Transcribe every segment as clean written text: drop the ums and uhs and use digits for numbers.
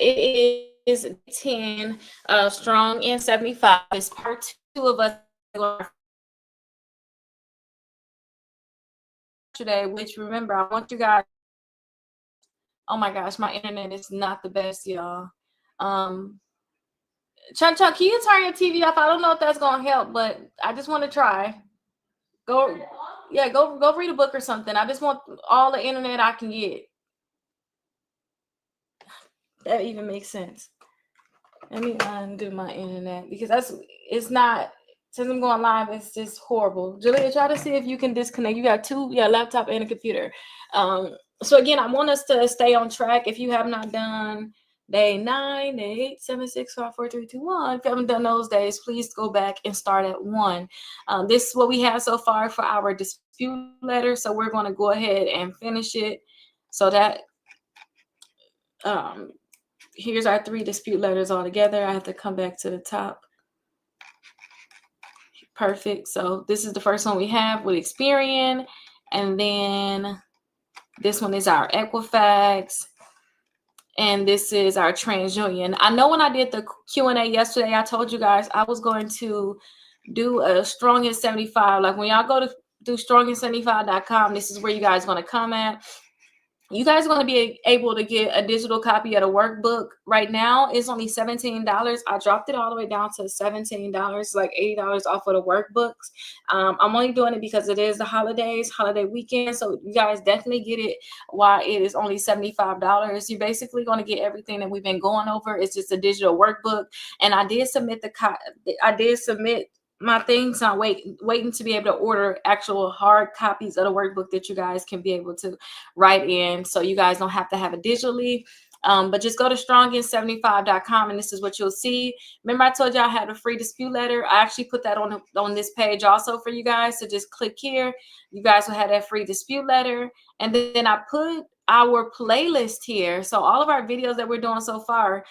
it is 10 strong in 75. It's part 2 of us today, which remember, I want you guys. Oh my gosh, my internet is not the best, y'all. Chun, can you turn your TV off? I don't know if that's gonna help, but I just want to try. Go, yeah, go read a book or something. I just want all the internet I can get. That even makes sense. Let me undo my internet because it's not, since I'm going live, it's just horrible. Julia, try to see if you can disconnect. You got two, laptop and a computer. So again, I want us to stay on track. If you have not done day 9, day 8, 7, 6, 5, 4, 3, 2, 1, if you haven't done those days, please go back and start at 1. This is what we have so far for our dispute letter. So we're going to go ahead and finish it so that here's our 3 dispute letters all together. I have to come back to the top. Perfect. So this is the first one we have with Experian. And then this one is our Equifax. And this is our TransUnion. I know when I did the Q&A yesterday, I told you guys I was going to do a strong in 75. Like when y'all go to do strongin75.com, this is where you guys are going to come at. You guys are going to be able to get a digital copy of the workbook. Right now, it's only $17. I dropped it all the way down to $17, like $80 off of the workbooks. I'm only doing it because it is the holiday weekend. So you guys definitely get it while it is only $75. You're basically going to get everything that we've been going over. It's just a digital workbook. And I did submit my things. I'm waiting to be able to order actual hard copies of the workbook that you guys can be able to write in, so you guys don't have to have it digitally. But just go to strongin75.com and this is what you'll see. Remember I told you I had a free dispute letter? I actually put that on this page also for you guys. So just click here. You guys will have that free dispute letter. And then I put our playlist here. So all of our videos that we're doing so far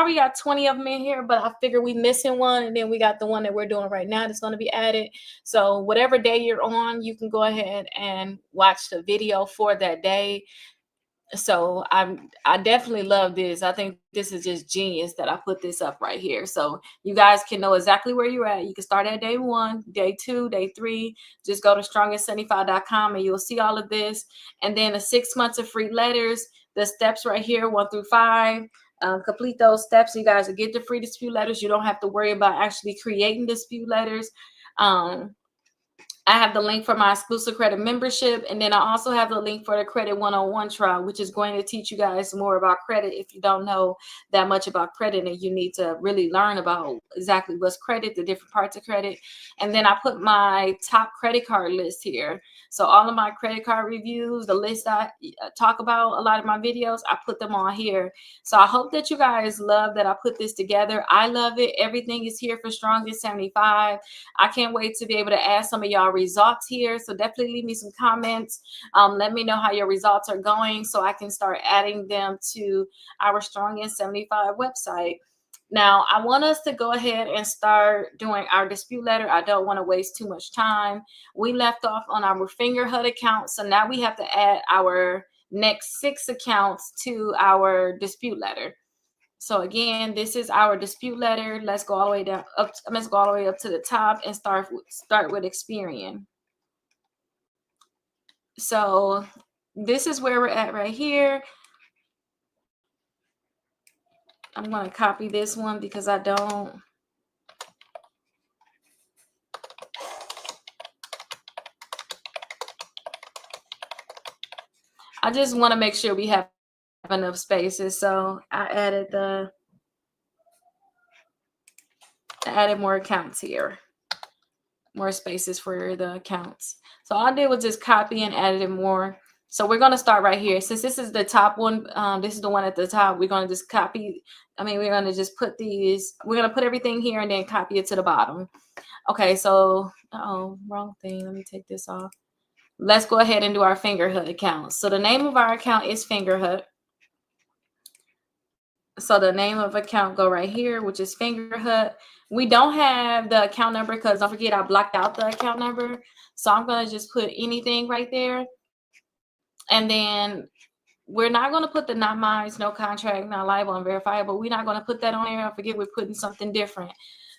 we got 20 of them in here, but I figure we missing one, and then we got the one that we're doing right now that's going to be added. So whatever day you're on, you can go ahead and watch the video for that day. So I definitely love this. I think this is just genius that I put this up right here. So you guys can know exactly where you're at. You can start at day 1, day 2, day 3. Just go to strongin75.com and you'll see all of this. And then the 6 months of free letters, the steps right here, 1 through 5. Complete those steps. You guys will get the free dispute letters. You don't have to worry about actually creating dispute letters. I have the link for my exclusive credit membership. And then I also have the link for the Credit 101 trial, which is going to teach you guys more about credit. If you don't know that much about credit and you need to really learn about exactly what's credit, the different parts of credit. And then I put my top credit card list here. So all of my credit card reviews, the list I talk about, a lot of my videos, I put them on here. So I hope that you guys love that I put this together. I love it. Everything is here for Strong in 75. I can't wait to be able to add some of y'all results here. So definitely leave me some comments. Let me know how your results are going so I can start adding them to our Strong in 75 website. Now, I want us to go ahead and start doing our dispute letter. I don't want to waste too much time. We left off on our Fingerhut account. So now we have to add our next 6 accounts to our dispute letter. So again, this is our dispute letter. Let's go all the way down up. Let's go all the way up to the top and start with Experian. So this is where we're at right here. I'm going to copy this one because I don't. I just want to make sure we have enough spaces. So I added more accounts here, more spaces for the accounts. So all I did was just copy and added more. So we're going to start right here. Since this is the top one, this is the one at the top, we're going to just copy. We're going to just put these, we're going to put everything here and then copy it to the bottom. Okay, so, wrong thing. Let me take this off. Let's go ahead and do our Fingerhut account. So the name of our account is Fingerhut. So the name of account go right here, which is Fingerhut. We don't have the account number because don't forget I blocked out the account number. So I'm going to just put anything right there. And then we're not going to put the not mine, no contract, not liable, unverifiable. We're not going to put that on there. I forget, we're putting something different.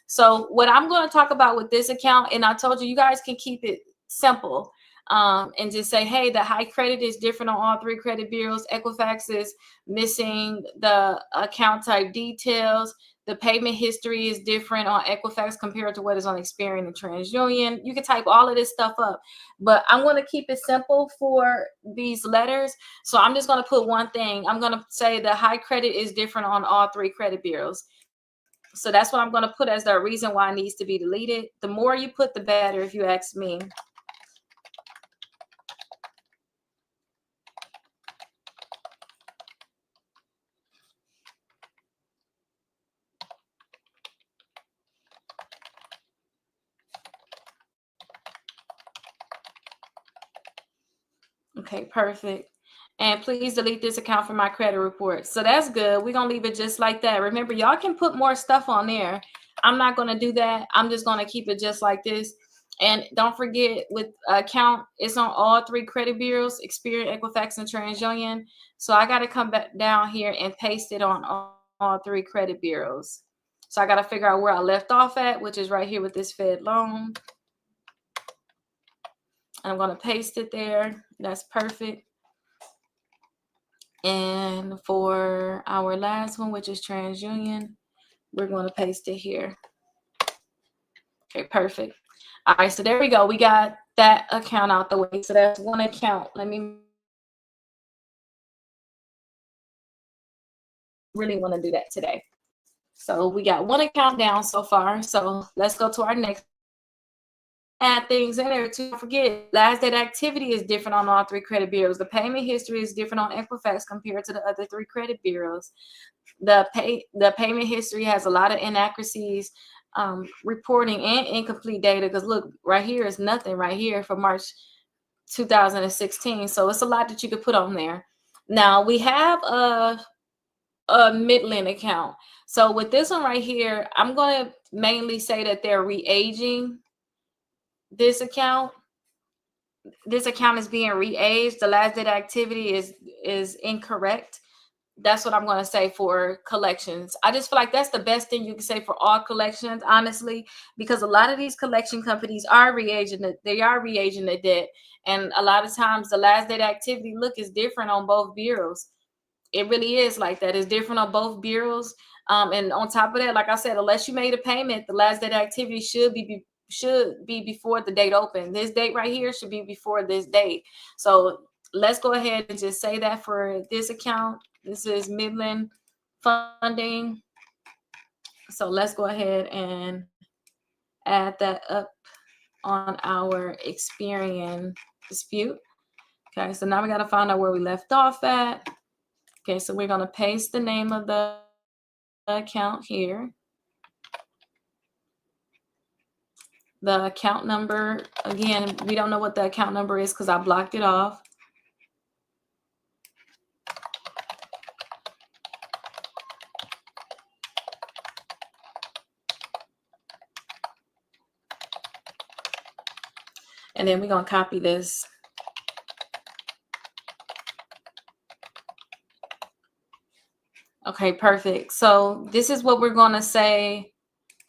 So what I'm going to talk about with this account, and I told you, you guys can keep it simple, and just say, hey, the high credit is different on all 3 credit bureaus. Equifax is missing the account type details. The payment history is different on Equifax compared to what is on Experian and TransUnion. You can type all of this stuff up, but I'm going to keep it simple for these letters. So I'm just going to put one thing. I'm going to say the high credit is different on all 3 credit bureaus. So that's what I'm going to put as the reason why it needs to be deleted. The more you put, the better, if you ask me. Okay, perfect. And please delete this account from my credit report. So that's good. We're going to leave it just like that. Remember, y'all can put more stuff on there. I'm not going to do that. I'm just going to keep it just like this. And don't forget, with account, it's on all 3 credit bureaus, Experian, Equifax, and TransUnion. So I got to come back down here and paste it on all 3 credit bureaus. So I got to figure out where I left off at, which is right here with this Fed loan. I'm going to paste it there. That's perfect. And for our last one, which is TransUnion, we're going to paste it here. Okay, perfect. All right, so there we go. We got that account out the way. So that's one account. Let me really want to do that today. So we got one account down so far. So let's go to our next. Add things in there to forget. Last date activity is different on all 3 credit bureaus. The payment history is different on Equifax compared to the other 3 credit bureaus. The payment history has a lot of inaccuracies, reporting and incomplete data. Because look, right here is nothing right here for March 2016. So it's a lot that you could put on there. Now we have a Midland account. So with this one right here, I'm going to mainly say that they're re-aging this account. This account is being re-aged. The last date activity is incorrect. That's what I'm going to say for collections. I just feel like that's the best thing you can say for all collections, honestly, because a lot of these collection companies are re-aging it. They are re-aging the debt. And a lot of times the last date activity look is different on both bureaus. It really is like that. It's different on both bureaus. And on top of that, like I said, unless you made a payment, the last date activity should be before the date open. This date right here should be before this date. So let's go ahead and just say that for this account. This is Midland funding. So let's go ahead and add that up on our Experian dispute. Okay, so now we got to find out where we left off at. Okay, so we're going to paste the name of the account here. The account number, again, we don't know what the account number is because I blocked it off. And then we're going to copy this. Okay, perfect. So this is what we're going to say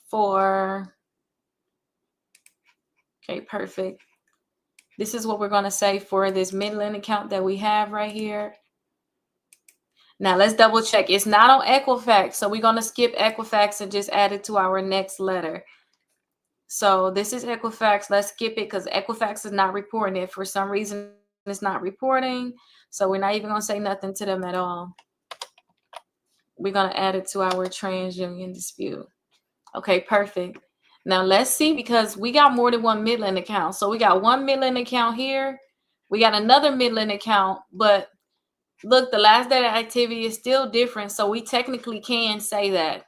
for, okay, perfect. This is what we're going to say for this Midland account that we have right here. Now let's double check. It's not on Equifax. So we're going to skip Equifax and just add it to our next letter. So this is Equifax. Let's skip it because Equifax is not reporting it. For some reason, it's not reporting. So we're not even going to say nothing to them at all. We're going to add it to our TransUnion dispute. Okay, perfect. Now let's see, because we got more than one Midland account. So we got one Midland account here. We got another Midland account, but look, the last date activity is still different. So we technically can say that.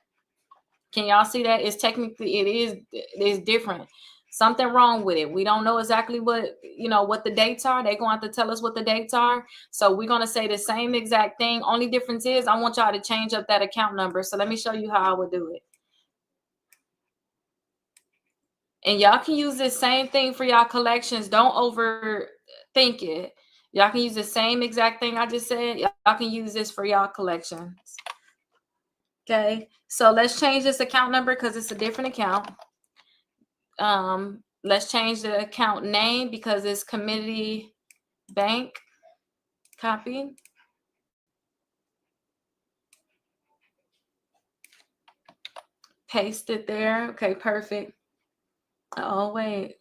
Can y'all see that? It's technically, it is different. Something wrong with it. We don't know exactly what the dates are. They're going to have to tell us what the dates are. So we're going to say the same exact thing. Only difference is I want y'all to change up that account number. So let me show you how I would do it. And y'all can use this same thing for y'all collections. Don't overthink it. Y'all can use the same exact thing I just said. Y'all can use this for y'all collections. Okay, so let's change this account number because it's a different account. Let's change the account name because it's Community Bank. Copy. Paste it there. Okay, perfect. Oh, wait.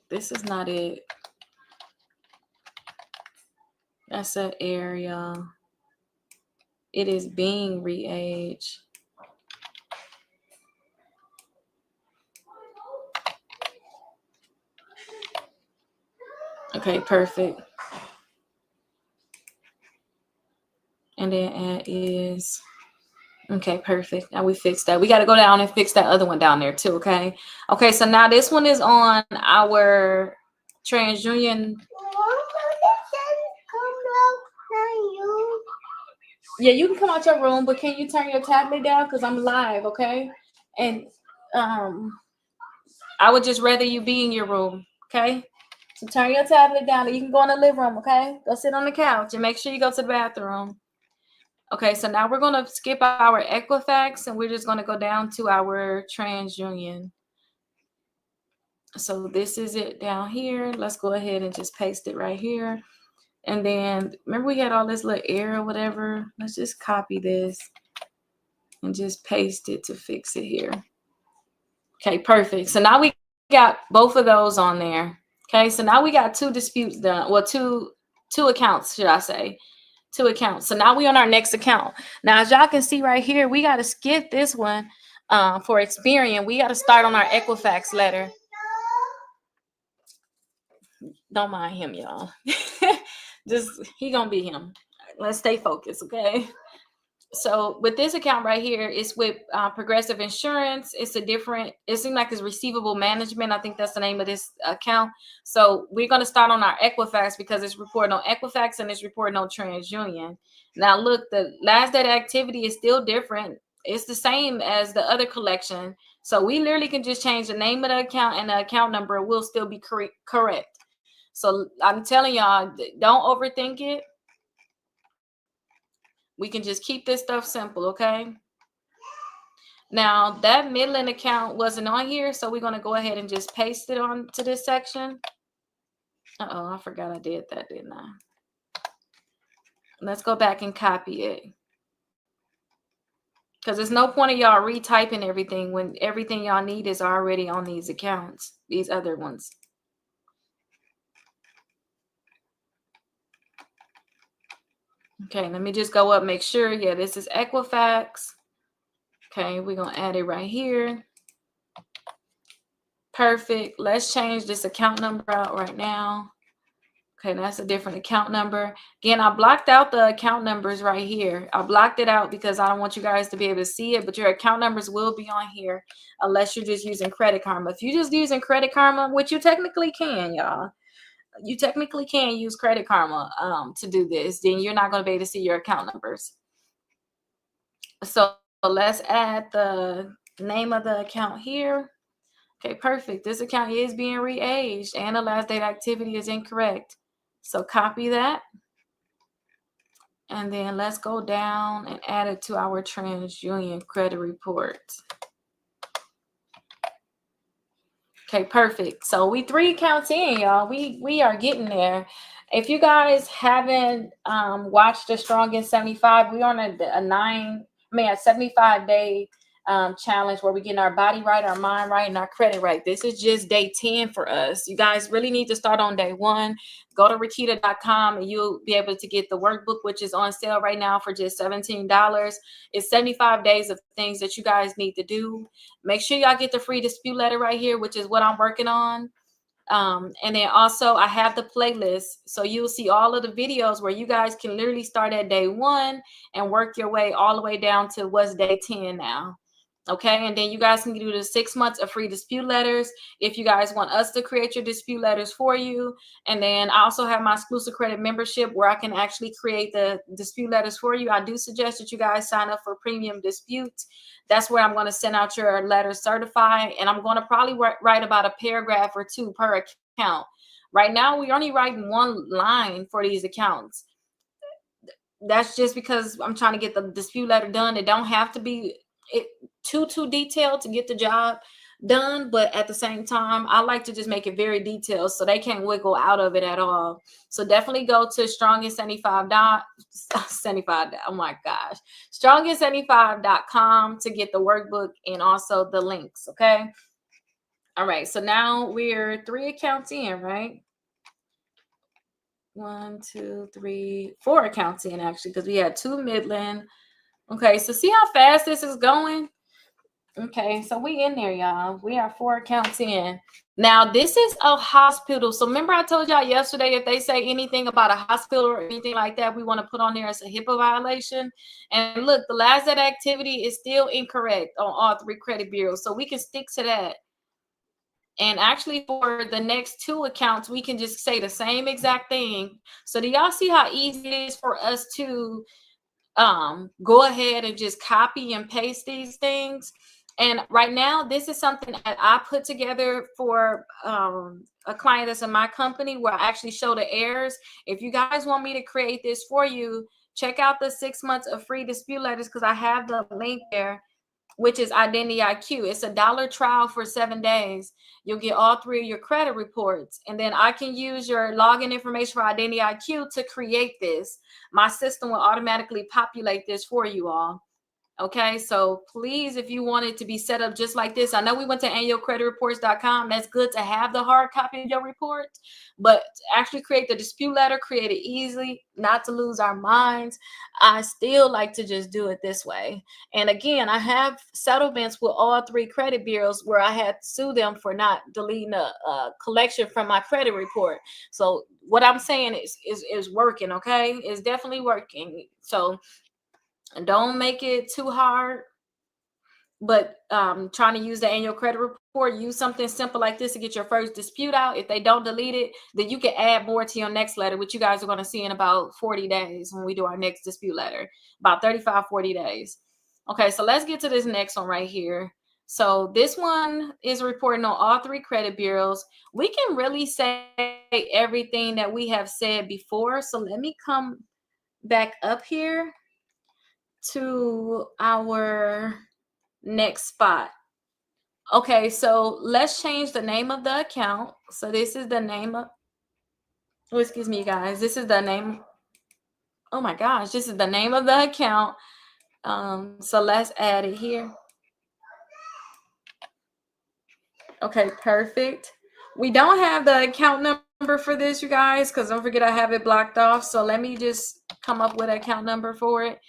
This is not it. That's an area. It is being re-aged. Okay, perfect. And then add is, okay, perfect. Now we fixed that. We got to go down and fix that other one down there too, okay? Okay, so now this one is on our TransUnion. Yeah, you can come out your room, but can you turn your tablet down? Because I'm live, okay? And I would just rather you be in your room, okay? So turn your tablet down and you can go in the living room, okay? Go sit on the couch and make sure you go to the bathroom. Okay, so now we're going to skip our Equifax and we're just going to go down to our TransUnion. So this is it down here. Let's go ahead and just paste it right here. And then remember we had all this little error or whatever. Let's just copy this and just paste it to fix it here. Okay, perfect. So now we got both of those on there. Okay, so now we got 2 disputes done. Well, two accounts, should I say. 2 accounts. So now we on our next account. Now, as y'all can see right here, we got to skip this one for Experian. We got to start on our Equifax letter. Don't mind him, y'all. Just, he gonna be him. Let's stay focused, okay? So with this account right here, it's with Progressive Insurance. It's a different, it seems like it's receivable management. I think that's the name of this account. So we're going to start on our Equifax because it's reporting on Equifax and it's reporting on TransUnion. Now look, the last date activity is still different. It's the same as the other collection. So we literally can just change the name of the account and the account number will still be correct. So I'm telling y'all, don't overthink it. We can just keep this stuff simple, okay? Now, that Midland account wasn't on here, so we're going to go ahead and just paste it on to this section. Uh-oh, I forgot I did that, didn't I? Let's go back and copy it. Because there's no point of y'all retyping everything when everything y'all need is already on these accounts, these other ones. Okay, let me just go up, make sure. Yeah, this is Equifax. Okay, we're going to add it right here. Perfect. Let's change this account number out right now. Okay, that's a different account number. Again, I blocked out the account numbers right here. I blocked it out because I don't want you guys to be able to see it, but your account numbers will be on here unless you're just using Credit Karma. If you're just using Credit Karma, which you technically can, y'all. You technically can use Credit Karma to do this. Then you're not going to be able to see your account numbers. So let's add the name of the account here. Okay, perfect. This account is being re-aged and the last date activity is incorrect. So copy that. And then let's go down and add it to our TransUnion credit report. Okay, perfect. So we 3 accounts in, y'all. We are getting there. If you guys haven't watched the Strong in 75, we're on a 75-day challenge where we're getting our body right, our mind right, and our credit right. This is just day 10 for us. You guys really need to start on day 1. Go to Rakita.com and you'll be able to get the workbook, which is on sale right now for just $17. It's 75 days of things that you guys need to do. Make sure y'all get the free dispute letter right here, which is what I'm working on. And then also I have the playlist. So you'll see all of the videos where you guys can literally start at day 1 and work your way all the way down to what's day 10 now. Okay, and then you guys can do the 6 months of free dispute letters if you guys want us to create your dispute letters for you. And then I also have my exclusive credit membership where I can actually create the dispute letters for you. I do suggest that you guys sign up for premium disputes. That's where I'm going to send out your letters certified, and I'm going to probably write about a paragraph or 2 per account. Right now, we're only writing one line for these accounts. That's just because I'm trying to get the dispute letter done. It don't have to be it too detailed to get the job done, but at the same time, I like to just make it very detailed so they can't wiggle out of it at all. So definitely go to strongest75 75. Oh my gosh, strongest75.com to get the workbook and also the links. Okay. All right. So now we're 3 accounts in, right? 1, 2, 3, 4 accounts in actually, because we had 2 Midland. Okay, so see how fast this is going? Okay, so we in there, y'all. We are 4 accounts in. Now, this is a hospital. So remember I told y'all yesterday, if they say anything about a hospital or anything like that, we want to put on there as a HIPAA violation. And look, the last day activity is still incorrect on all 3 credit bureaus. So we can stick to that. And actually, for the next 2 accounts, we can just say the same exact thing. So do y'all see how easy it is for us to go ahead and just copy and paste these things? And right now, this is something that I put together for a client that's in my company, where I actually show the errors. If you guys want me to create this for you, check out the 6 months of free dispute letters, because I have the link there, which is Identity IQ. It's a $1 trial for 7 days. You'll get all 3 of your credit reports. And then I can use your login information for Identity IQ to create this. My system will automatically populate this for you all. Okay, so please, if you want it to be set up just like this, I know we went to annualcreditreports.com. That's good to have the hard copy of your report, but to actually create the dispute letter, create it easily, not to lose our minds, I still like to just do it this way. And again, I have settlements with all 3 credit bureaus where I had to sue them for not deleting a collection from my credit report. So what I'm saying is working. Okay, it's definitely working. So don't make it too hard, but trying to use the annual credit report, use something simple like this to get your first dispute out. If they don't delete it, then you can add more to your next letter, which you guys are going to see in about 40 days when we do our next dispute letter, about 35, 40 days. Okay, so let's get to this next one right here. So this one is reporting on all 3 credit bureaus. We can really say everything that we have said before. So let me come back up here to our next spot. Okay, so let's change the name of the account. So this is the name of, oh, excuse me, guys. This is the name. Oh my gosh, this is the name of the account. So let's add it here. Okay, perfect. We don't have the account number for this, you guys, because don't forget I have it blocked off. So let me just come up with an account number for it.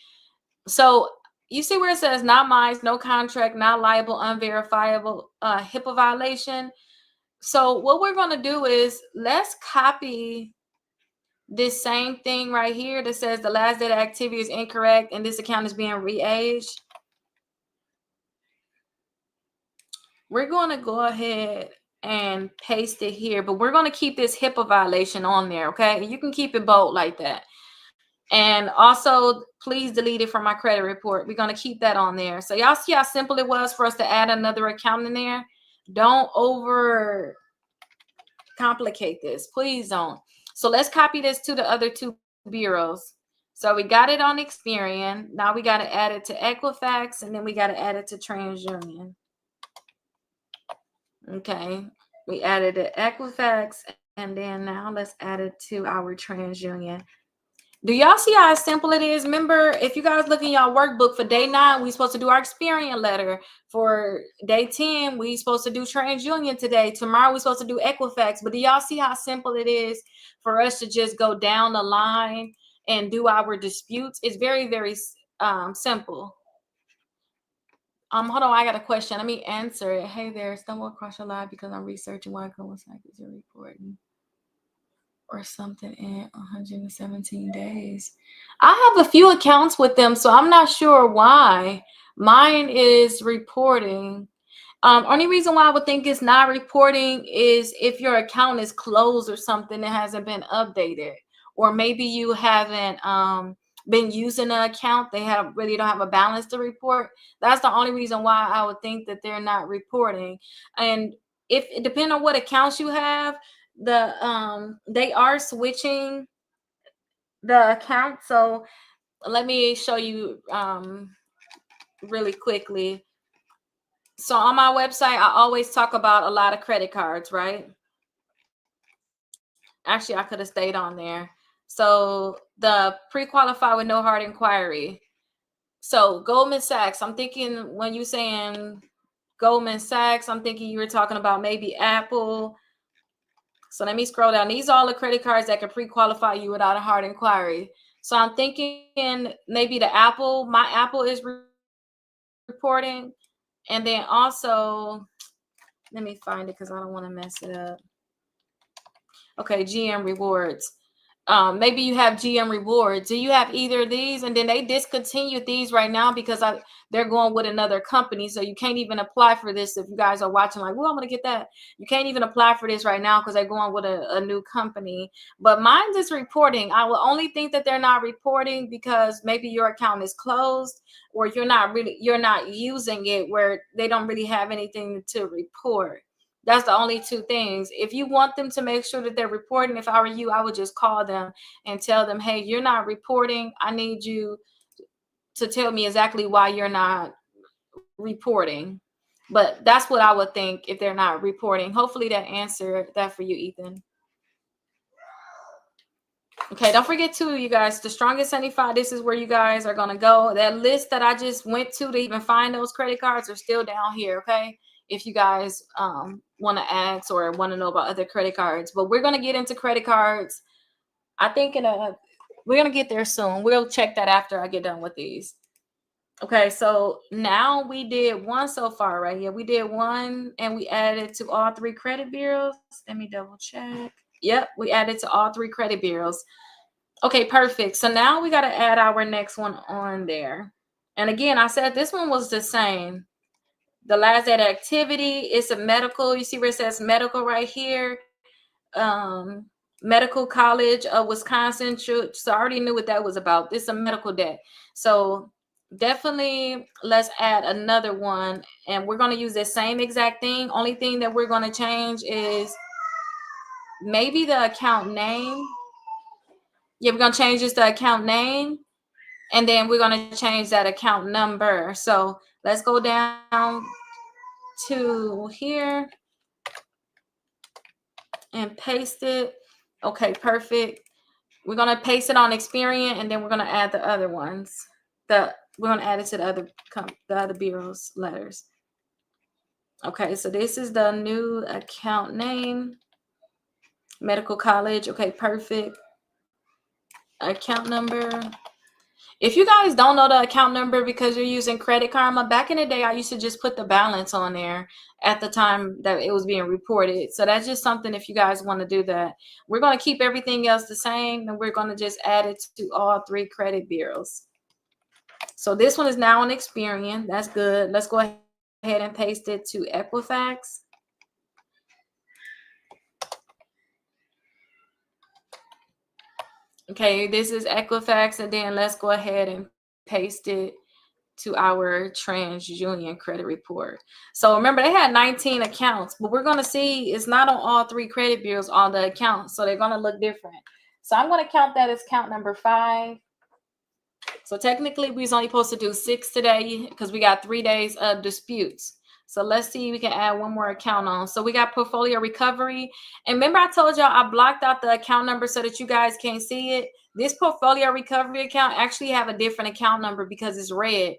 So you see where it says not mine, no contract, not liable, unverifiable, HIPAA violation. So what we're going to do is let's copy this same thing right here that says the last date of activity is incorrect and this account is being re-aged. We're going to go ahead and paste it here, but we're going to keep this HIPAA violation on there, okay? You can keep it bold like that. And also, please delete it from my credit report. We're going to keep that on there. So y'all see how simple it was for us to add another account in there? Don't over complicate this. Please don't. So let's copy this to the other 2 bureaus. So we got it on Experian. Now we got to add it to Equifax, and then we got to add it to TransUnion. Okay. We added it to Equifax, and then now let's add it to our TransUnion. Do y'all see how simple it is? Remember, if you guys look in y'all workbook for day 9, we supposed to do our Experian letter. For day 10, we supposed to do TransUnion today. Tomorrow, we supposed to do Equifax. But do y'all see how simple it is for us to just go down the line and do our disputes? It's very, very simple. Hold on, I got a question. Let me answer it. Hey there, stumble across your live because I'm researching why coincides you're reporting or something in 117 days. I have a few accounts with them, so I'm not sure why. Mine is reporting. Only reason why I would think it's not reporting is if your account is closed or something that hasn't been updated, or maybe you haven't been using an account. They really don't have a balance to report. That's the only reason why I would think that they're not reporting. And if it depends on what accounts you have, they are switching the account. So let me show you really quickly. So on my website, I always talk about a lot of credit cards, right? Actually, I could have stayed on there. So the pre-qualify with no hard inquiry. So Goldman Sachs, I'm thinking when you saying Goldman Sachs, I'm thinking you were talking about maybe Apple. So let me scroll down. These are all the credit cards that can pre-qualify you without a hard inquiry. So I'm thinking maybe the Apple, my Apple is reporting. And then also, let me find it because I don't want to mess it up. Okay, GM Rewards. Maybe you have GM Rewards. Do you have either of these? And then they discontinued these right now because they're going with another company. So you can't even apply for this if you guys are watching like, well, I'm going to get that. You can't even apply for this right now because they're going with a new company. But mine's is reporting. I will only think that they're not reporting because maybe your account is closed or you're not using it where they don't really have anything to report. That's the only two things. If you want them to make sure that they're reporting, if I were you, I would just call them and tell them, hey, you're not reporting. I need you to tell me exactly why you're not reporting. But that's what I would think if they're not reporting. Hopefully that answered that for you, Ethan. Okay, don't forget too, you guys, the strongest 75, this is where you guys are going to go. That list that I just went to even find those credit cards are still down here, okay? If you guys want to ask or want to know about other credit cards. But we're going to get into credit cards. I think we're going to get there soon. We'll check that after I get done with these. Okay, so now we did one so far, right? Yeah, we did one and we added to all three credit bureaus. Let me double check. Yep, we added to all three credit bureaus. Okay, perfect. So now we got to add our next one on there. And again, I said this one was the same. The last data activity is a medical. You see where it says medical right here. Medical College of Wisconsin. So I already knew what that was about. This is a medical debt. So definitely let's add another one. And we're going to use the same exact thing. Only thing that we're going to change is maybe the account name. Yeah, we're going to change this to account name. And then we're going to change that account number. So let's go down to here and paste it. Okay, perfect. We're going to paste it on Experian, and then we're going to add the other ones. We're going to add it to the other bureau's letters. Okay, so this is the new account name. Medical College. Okay, perfect. Account number. If you guys don't know the account number because you're using Credit Karma, back in the day, I used to just put the balance on there at the time that it was being reported. So that's just something if you guys want to do that. We're going to keep everything else the same, and we're going to just add it to all three credit bureaus. So this one is now on Experian. That's good. Let's go ahead and paste it to Equifax. Okay, this is Equifax, and then let's go ahead and paste it to our TransUnion credit report. So remember, they had 19 accounts, but we're going to see it's not on all three credit bureaus, all the accounts. So they're going to look different. So I'm going to count that as count number 5. So technically, we was only supposed to do 6 today because we got 3 days of disputes. So let's see, we can add one more account on. So we got portfolio recovery. And remember I told y'all I blocked out the account number so that you guys can't see it. This portfolio recovery account actually have a different account number because it's red.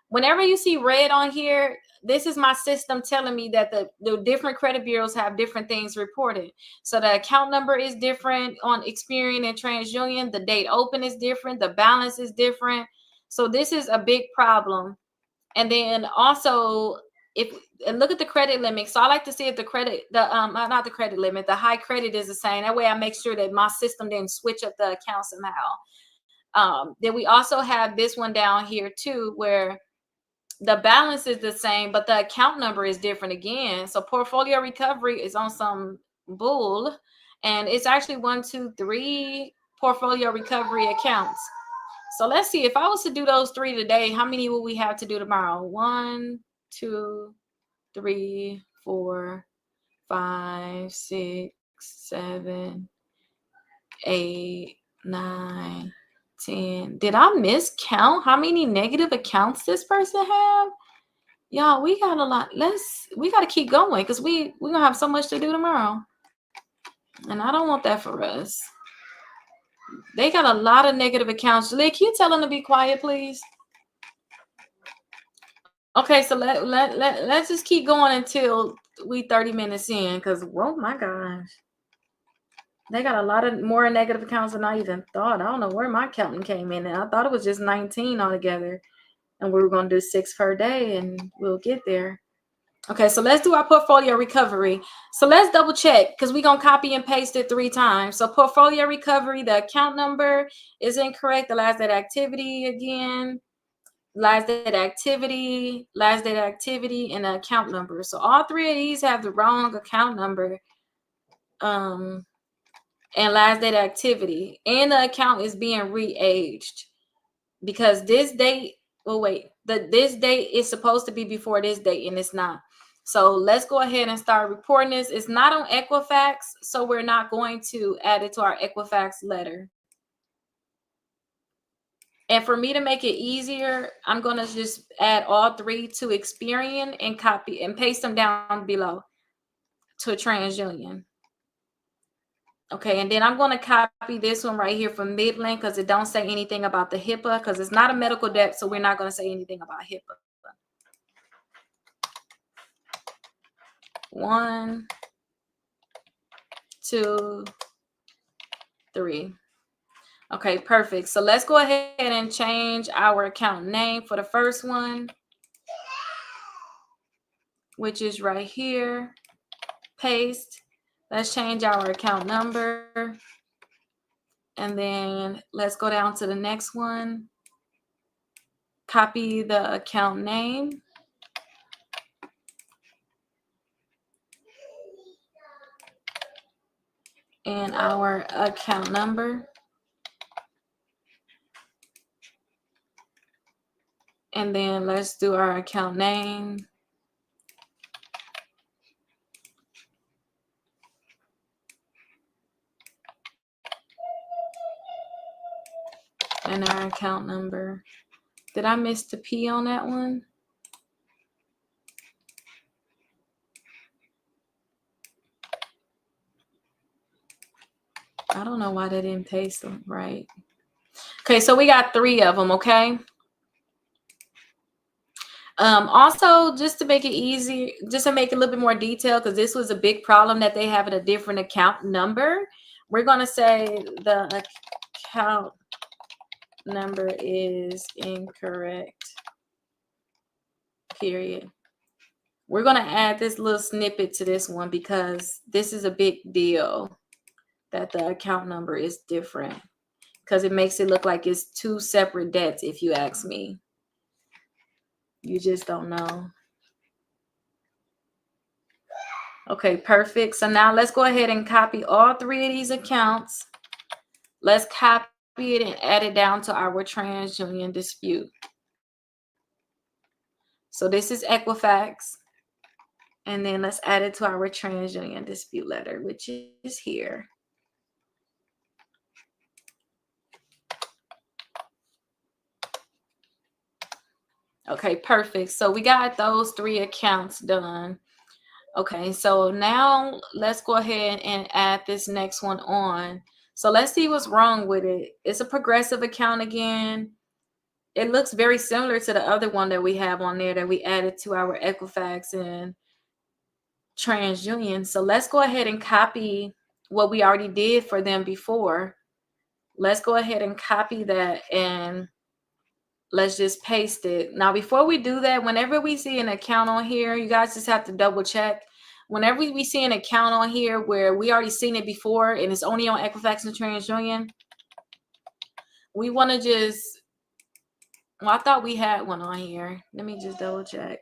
Whenever you see red on here, this is my system telling me that the different credit bureaus have different things reported. So the account number is different on Experian and TransUnion. The date open is different. The balance is different. So this is a big problem. And then also, and look at the credit limit. So I like to see if not the credit limit, the high credit is the same. That way I make sure that my system didn't switch up the account somehow. Then we also have this one down here too, where the balance is the same, but the account number is different again. So portfolio recovery is on some bull, and it's actually 1, 2, 3 portfolio recovery accounts. So let's see, if I was to do those 3 today, how many will we have to do tomorrow? 1, 2, 3, 4, 5, 6, 7, 8, 9, 10. Did I miscount how many negative accounts this person have? Y'all, we got a lot. We got to keep going because we're going to have so much to do tomorrow. And I don't want that for us. They got a lot of negative accounts. Lee, can you tell them to be quiet, please? Okay, so let's just keep going until we 30 minutes in, because, oh my gosh. They got a lot of more negative accounts than I even thought. I don't know where my counting came in. I thought it was just 19 altogether. And we were going to do 6 per day, and we'll get there. Okay, so let's do our portfolio recovery. So let's double check because we're going to copy and paste it 3 times. So portfolio recovery, the account number is incorrect. The last date activity again. Last date activity, and the account number. So all 3 of these have the wrong account number. And last date activity. And the account is being re-aged. Because this date, this date is supposed to be before this date, and it's not. So let's go ahead and start reporting this. It's not on Equifax, so we're not going to add it to our Equifax letter. And for me to make it easier, I'm going to just add all 3 to Experian and copy and paste them down below to a TransUnion. Okay, and then I'm going to copy this one right here from Midland because it don't say anything about the HIPAA because it's not a medical debt, so we're not going to say anything about HIPAA. 1, 2, 3. Okay, perfect. So let's go ahead and change our account name for the first one, which is right here. Paste. Let's change our account number. And then let's go down to the next one. Copy the account name. And our account number. And then let's do our account name. And our account number. Did I miss the P on that one? I don't know why they didn't paste them right. Okay, so we got 3 of them, okay? Also, just to make it easy, just to make it a little bit more detailed, because this was a big problem that they have in a different account number, we're going to say the account number is incorrect, period. We're going to add this little snippet to this one because this is a big deal that the account number is different because it makes it look like it's 2 separate debts, if you ask me. You just don't know. Okay, perfect. So now let's go ahead and copy all 3 of these accounts. Let's copy it and add it down to our TransUnion dispute. So this is Equifax. And then let's add it to our TransUnion dispute letter, which is here. Okay, perfect. So we got those 3 accounts done. Okay, so now let's go ahead and add this next one on. So let's see what's wrong with it. It's a progressive account again. It looks very similar to the other one that we have on there that we added to our Equifax and TransUnion. So let's go ahead and copy what we already did for them before. Let's go ahead and copy that and let's just paste it. Now, before we do that, whenever we see an account on here, you guys just have to double check. Whenever we see an account on here where we already seen it before and it's only on Equifax and TransUnion, we want to just, well, I thought we had one on here. Let me just double check.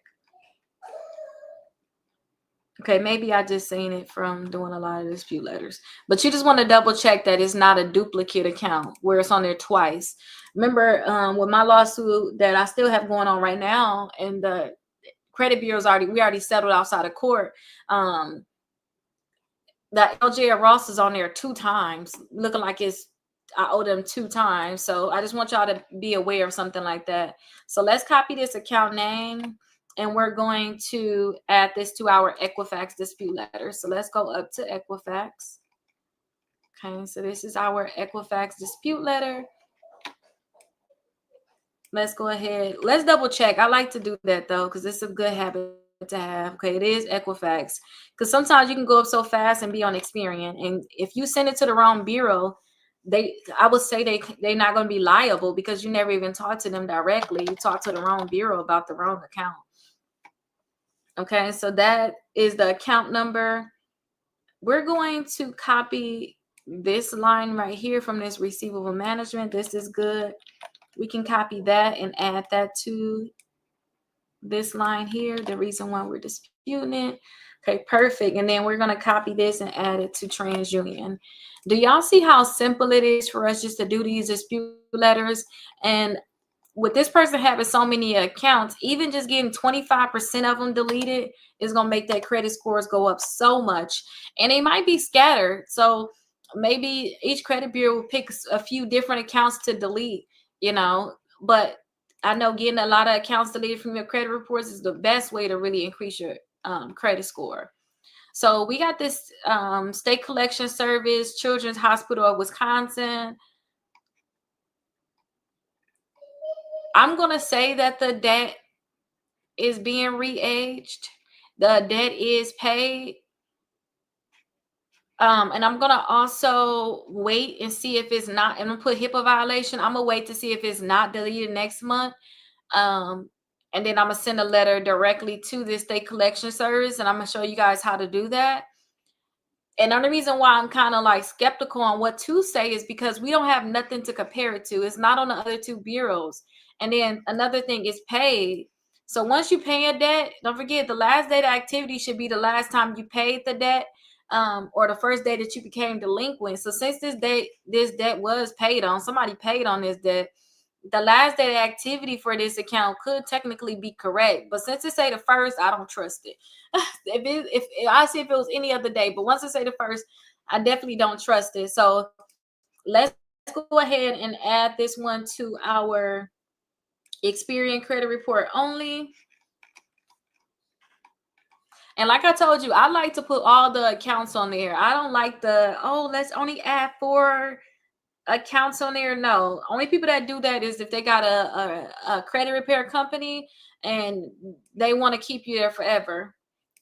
Okay, maybe I just seen it from doing a lot of dispute letters. But you just want to double check that it's not a duplicate account where it's on there twice. Remember, with my lawsuit that I still have going on right now, and the credit bureau's we already settled outside of court. The LJ Ross is on there 2 times, looking like I owe them 2 times. So I just want y'all to be aware of something like that. So let's copy this account name, and we're going to add this to our Equifax dispute letter. So let's go up to Equifax. Okay, so this is our Equifax dispute letter. Let's go ahead. Let's double check. I like to do that though, because it's a good habit to have. Okay, it is Equifax. Because sometimes you can go up so fast and be on Experian. And if you send it to the wrong bureau, I would say they're not going to be liable because you never even talked to them directly. You talked to the wrong bureau about the wrong account. Okay, so that is the account number. We're going to copy this line right here from this receivable management. This is good. We can copy that and add that to this line here, the reason why we're disputing it. Okay, perfect. And then we're going to copy this and add it to TransUnion. Do y'all see how simple it is for us just to do these dispute letters? And with this person having so many accounts, even just getting 25% of them deleted is going to make that credit scores go up so much. And they might be scattered. So maybe each credit bureau picks a few different accounts to delete, but I know getting a lot of accounts deleted from your credit reports is the best way to really increase your credit score. So we got this State Collection Service, Children's Hospital of Wisconsin. I'm going to say that the debt is being re-aged. The debt is paid. And I'm going to also wait and see if it's not. I'm going to put HIPAA violation. I'm going to wait to see if it's not deleted next month. And then I'm going to send a letter directly to the State Collection Service. And I'm going to show you guys how to do that. And the only reason why I'm kind of like skeptical on what to say is because we don't have nothing to compare it to. It's not on the other two bureaus. And then another thing is paid. So once you pay a debt, don't forget the last day of activity should be the last time you paid the debt, or the first day that you became delinquent. So since this debt was paid on, somebody paid on this debt, the last day of activity for this account could technically be correct. But since it say the first, I don't trust it. if I see if it was any other day, but once it say the first, I definitely don't trust it. So let's go ahead and add this one to our Experian credit report only. And like I told you, I like to put all the accounts on there. I don't like let's only add 4 accounts on there. No, only people that do that is if they got a credit repair company and they want to keep you there forever.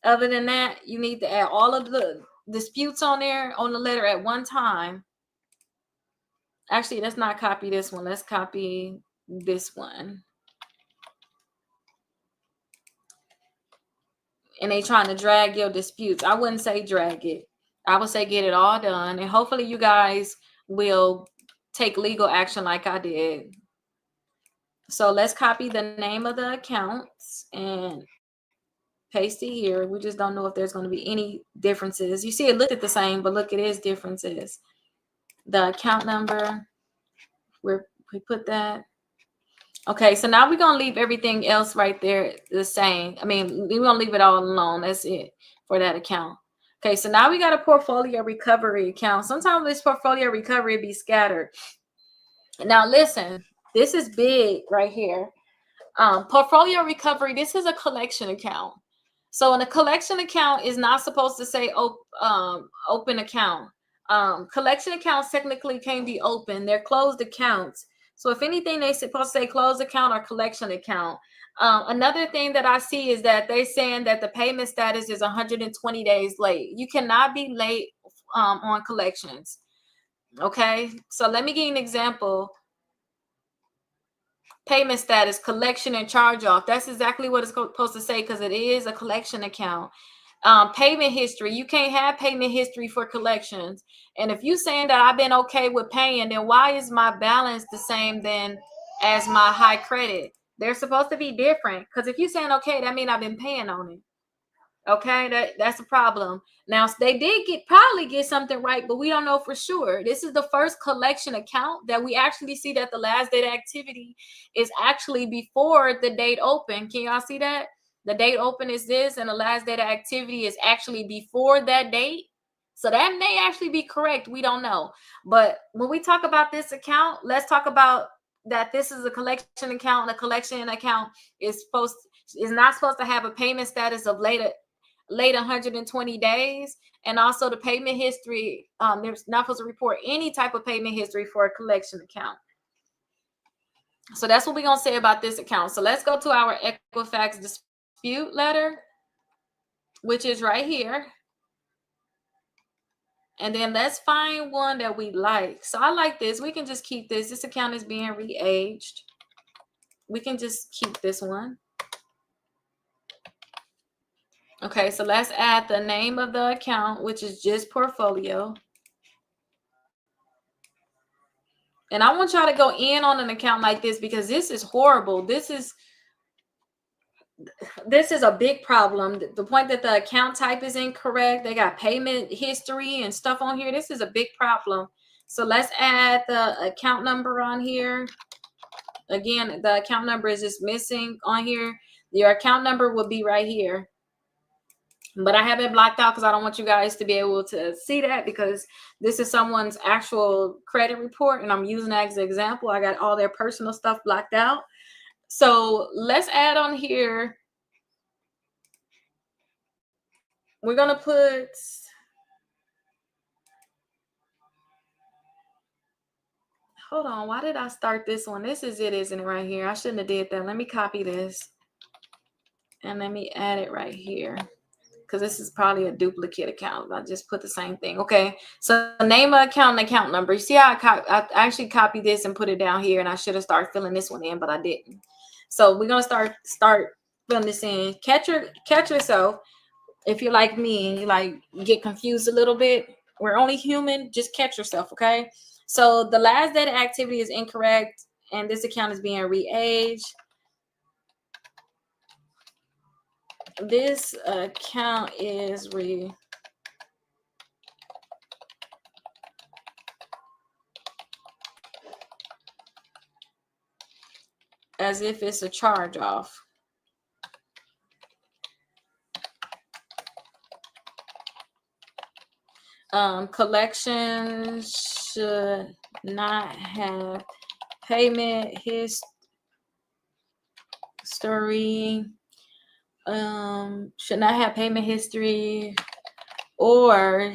Other than that, you need to add all of the disputes on there on the letter at one time. Actually, let's not copy this one. Let's copy this one. And they trying to drag your disputes. I wouldn't say drag it. I would say get it all done. And hopefully you guys will take legal action like I did. So let's copy the name of the accounts and paste it here. We just don't know if there's going to be any differences. You see it looked at the same, but look, it is differences. The account number, we put that. Okay, so now we're going to leave everything else right there the same. I mean, we're going to leave it all alone. That's it for that account. Okay, so now we got a portfolio recovery account. Sometimes this portfolio recovery be scattered. Now listen, this is big right here. Portfolio recovery, this is a collection account. So in a collection account is not supposed to say open account. Collection accounts technically can be open. They're closed accounts. So if anything, they're supposed to say closed account or collection account. Another thing that I see is that they're saying that the payment status is 120 days late. You cannot be late on collections. Okay, so let me give you an example. Payment status, collection, and charge off. That's exactly what it's supposed to say because it is a collection account. Payment history. You can't have payment history for collections. And if you're saying that I've been okay with paying, then why is my balance the same then as my high credit? They're supposed to be different. Because if you're saying okay, that means I've been paying on it. Okay, that's a problem. Now they did probably get something right, but we don't know for sure. This is the first collection account that we actually see that the last date of activity is actually before the date open. Can y'all see that? The date open is this, and the last date of activity is actually before that date. So that may actually be correct. We don't know. But when we talk about this account, let's talk about that this is a collection account. A collection account is not supposed to have a payment status of late 120 days. And also the payment history, they're not supposed to report any type of payment history for a collection account. So that's what we're going to say about this account. So let's go to our Equifax dispute letter, which is right here. And then let's find one that we like. So I like this. We can just keep this. This account is being re-aged. We can just keep this one. Okay, so let's add the name of the account, which is just portfolio. And I want y'all to go in on an account like this because this is horrible. This is a big problem. The point that the account type is incorrect. They got payment history and stuff on here. This is a big problem. So let's add the account number on here. Again, the account number is just missing on here. Your account number will be right here. But I have it blocked out because I don't want you guys to be able to see that because this is someone's actual credit report and I'm using that as an example. I got all their personal stuff blocked out. So let's add on here. We're going to put, hold on. Why did I start this one? This is it, isn't it, right here? I shouldn't have did that. Let me copy this and let me add it right here. Because this is probably a duplicate account. I just put the same thing. Okay, so name of account and account number. You see how I actually copied this and put it down here, and I should have started filling this one in, but I didn't. So we're gonna start filling this in. Catch yourself. If you're like me and you like get confused a little bit, we're only human. Just catch yourself, okay? So the last date of activity is incorrect, and this account is being re-aged. This account is as if it's a charge off. Collections should not have payment history. Should not have payment history or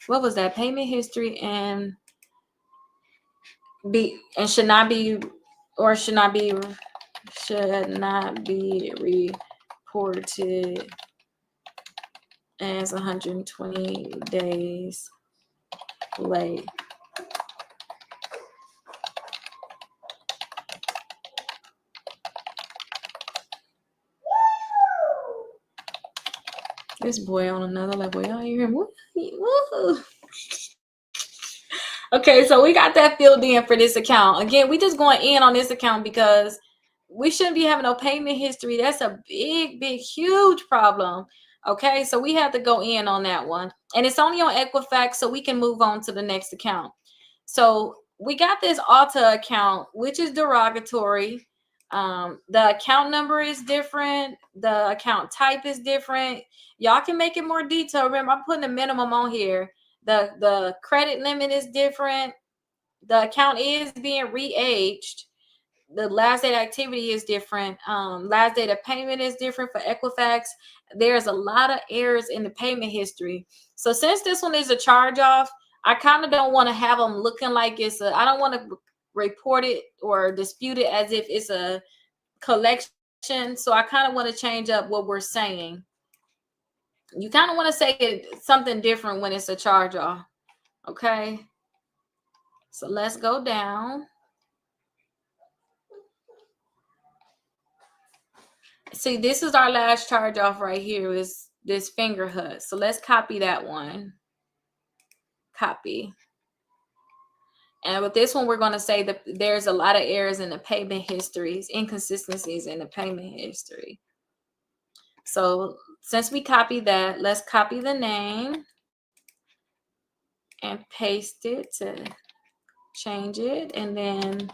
what was that? Payment history and should not be reported as 120 days late. This boy on another level. Y'all hear him? Woo. Okay, so we got that filled in for this account. Again, we just going in on this account because we shouldn't be having no payment history. That's a big, huge problem. Okay, so we have to go in on that one. And it's only on Equifax, so we can move on to the next account. So we got this Alta account, which is derogatory. The account number is different. The account type is different. Y'all can make it more detailed. Remember, I'm putting a minimum on here. The credit limit is different. The account is being re-aged. The last date activity is different. Last date of payment is different for Equifax. There's a lot of errors in the payment history. So since this one is a charge off, I kind of don't want to have them looking like I don't want to report it or dispute it as if it's a collection. So I kind of want to change up what we're saying. You kind of want to say something different when it's a charge off. Okay. So let's go down. See, this is our last charge off right here is this finger hut. So let's copy that one. Copy. And with this one, we're going to say that there's a lot of errors in the payment histories, inconsistencies in the payment history. So since we copied that, let's copy the name and paste it to change it. And then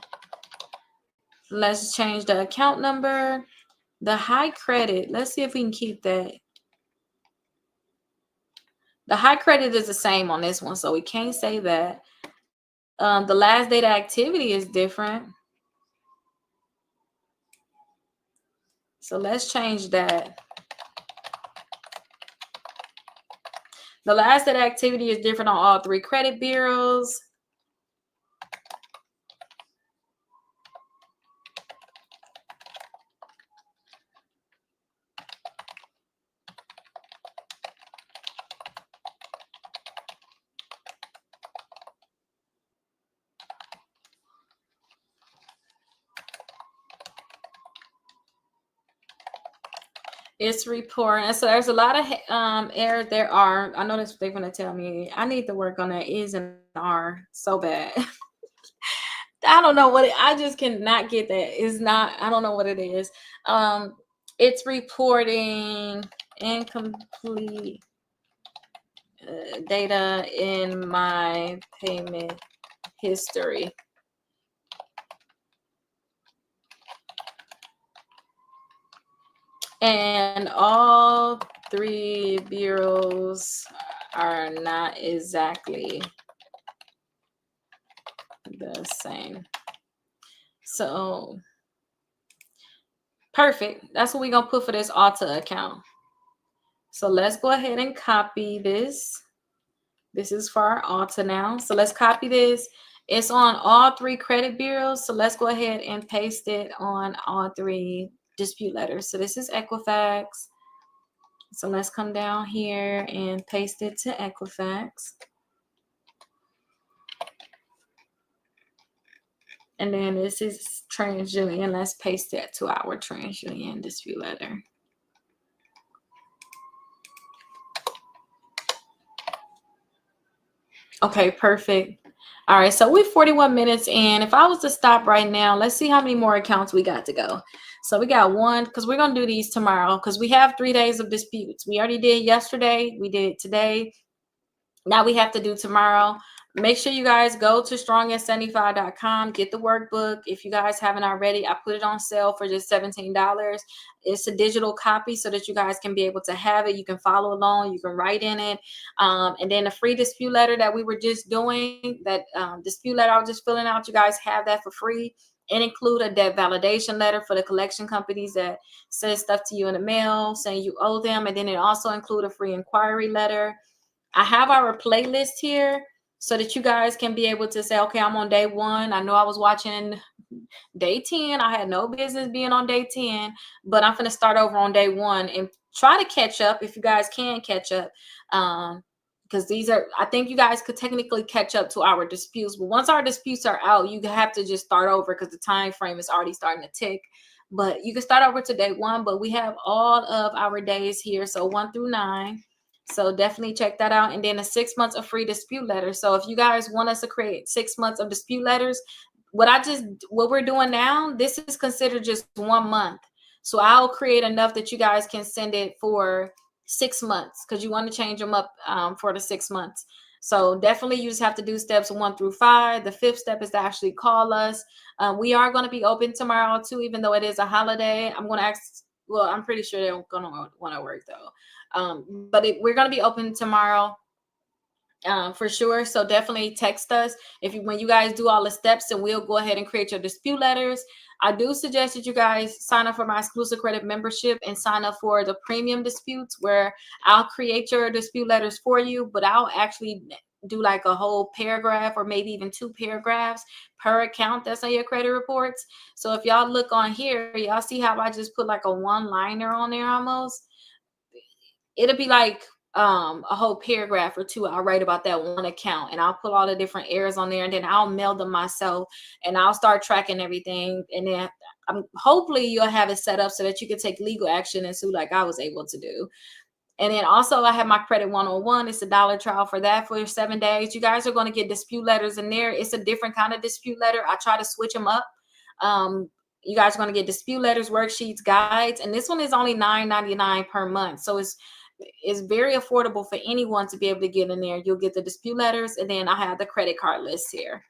let's change the account number. The high credit, let's see if we can keep that. The high credit is the same on this one, so we can't say that. The last date of activity is different. So let's change that. The last date of activity is different on all 3 credit bureaus. It's reporting. So there's a lot of errors. There are. I know they're going to tell me. I need to work on that. Is and are so bad. I don't know what I just cannot get that. It's not. I don't know what it is. It's reporting incomplete data in my payment history. And all 3 bureaus are not exactly the same. So perfect. That's what we're going to put for this Alta account. So let's go ahead and copy this. This is for our Alta now. So let's copy this. It's on all 3 credit bureaus. So let's go ahead and paste it on all 3 dispute letters. So this is Equifax. So let's come down here and paste it to Equifax. And then this is TransUnion. Let's paste that to our TransUnion dispute letter. Okay, perfect. All right, so we're 41 minutes in. If I was to stop right now, let's see how many more accounts we got to go. So we got one, because we're going to do these tomorrow, because we have 3 days of disputes. We already did yesterday. We did it today. Now we have to do tomorrow. Make sure you guys go to strongand75.com, get the workbook. If you guys haven't already, I put it on sale for just $17. It's a digital copy so that you guys can be able to have it. You can follow along, you can write in it. And then the free dispute letter that we were just doing, that dispute letter I was just filling out, you guys have that for free. And include a debt validation letter for the collection companies that send stuff to you in the mail saying you owe them. And then it also include a free inquiry letter. I have our playlist here so that you guys can be able to say, okay, I'm on day 1. I know I was watching day 10. I had no business being on day 10, but I'm going to start over on day 1 and try to catch up if you guys can catch up. Because these are, I think you guys could technically catch up to our disputes. But once our disputes are out, you have to just start over because the time frame is already starting to tick. But you can start over to day 1, but we have all of our days here. So 1 through 9. So definitely check that out. And then the 6 months of free dispute letters. So if you guys want us to create 6 months of dispute letters, what we're doing now, this is considered just 1 month. So I'll create enough that you guys can send it for 6 months because you want to change them up for the 6 months. So definitely you just have to do steps 1 through 5. The 5th step is to actually call us. We are going to be open tomorrow too, even though it is a holiday. I'm going to ask, well, I'm pretty sure they're going to want to work though. But we're going to be open tomorrow for sure. So definitely text us when you guys do all the steps, and we'll go ahead and create your dispute letters. I do suggest that you guys sign up for my exclusive credit membership and sign up for the premium disputes, where I'll create your dispute letters for you, but I'll actually do like a whole paragraph or maybe even 2 paragraphs per account that's on your credit reports. So if y'all look on here, y'all see how I just put like a 1-liner on there almost. It'll be like a whole paragraph or 2 I'll write about that one account, and I'll put all the different errors on there, and then I'll mail them myself, and I'll start tracking everything. And then hopefully you'll have it set up so that you can take legal action and sue like I was able to do. And then also I have my credit 101. It's a $1 trial for that for 7 days. You guys are going to get dispute letters in there. It's a different kind of dispute letter. I try to switch them up. You guys are going to get dispute letters, worksheets, guides, and this one is only $9.99 per month. So it's very affordable for anyone to be able to get in there. You'll get the dispute letters, and then I have the credit card list here.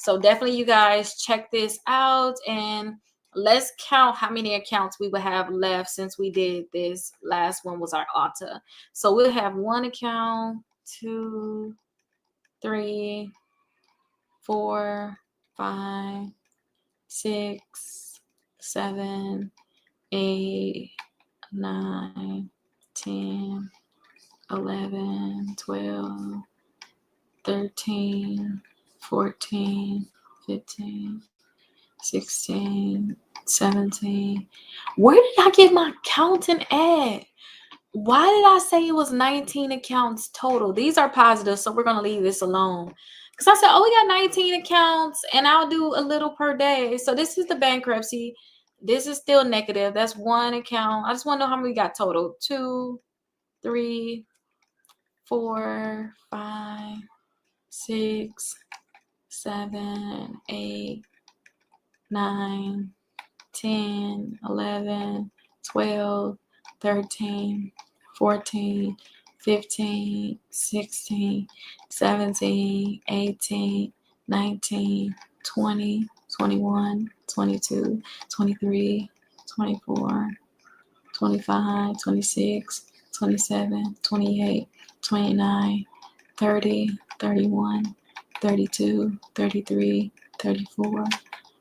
So definitely you guys check this out, and let's count how many accounts we would have left since we did this last one was our Alta. So we'll have 1 account, 2, 3, 4, 5, 6, 7, 8, 9, 10, 11, 12, 13, 14, 15, 16, 17. Where did I get my counting at? Why did I say it was 19 accounts total? These are positive, so we're going to leave this alone. Because I said, oh, we got 19 accounts, and I'll do a little per day. So this is the bankruptcy. This is still negative. That's one account. I just want to know how many we got total. 2, 3, 4, 5, 6, 7, 8, 9, 10, 11, 12, 13, 14, 15, 16, 17, 18, 19, 20, 21, 22, 23, 24, 25, 26, 27, 28, 29, 30, 31, 32, 33, 34,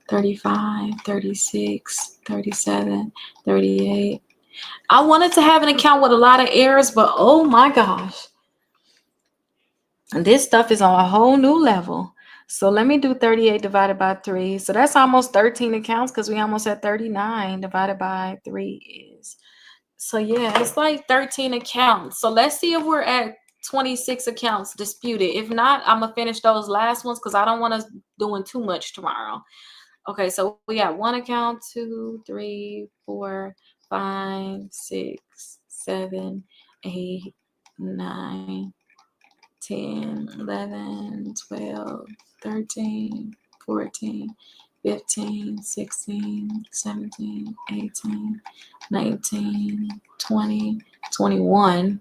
35, 36, 37, 38. I wanted to have an account with a lot of errors, but oh my gosh. And this stuff is on a whole new level. So let me do 38 divided by 3. So that's almost 13 accounts because we almost had 39 divided by 3 is. So yeah, it's like 13 accounts. So let's see if we're at 26 accounts disputed. If not, I'm going to finish those last ones because I don't want us doing too much tomorrow. Okay, so we got one account, 2, 3, 4, 5, 6, 7, 8, 9, 10, 11, 12, 13, 14, 15, 16, 17, 18, 19, 20, 21.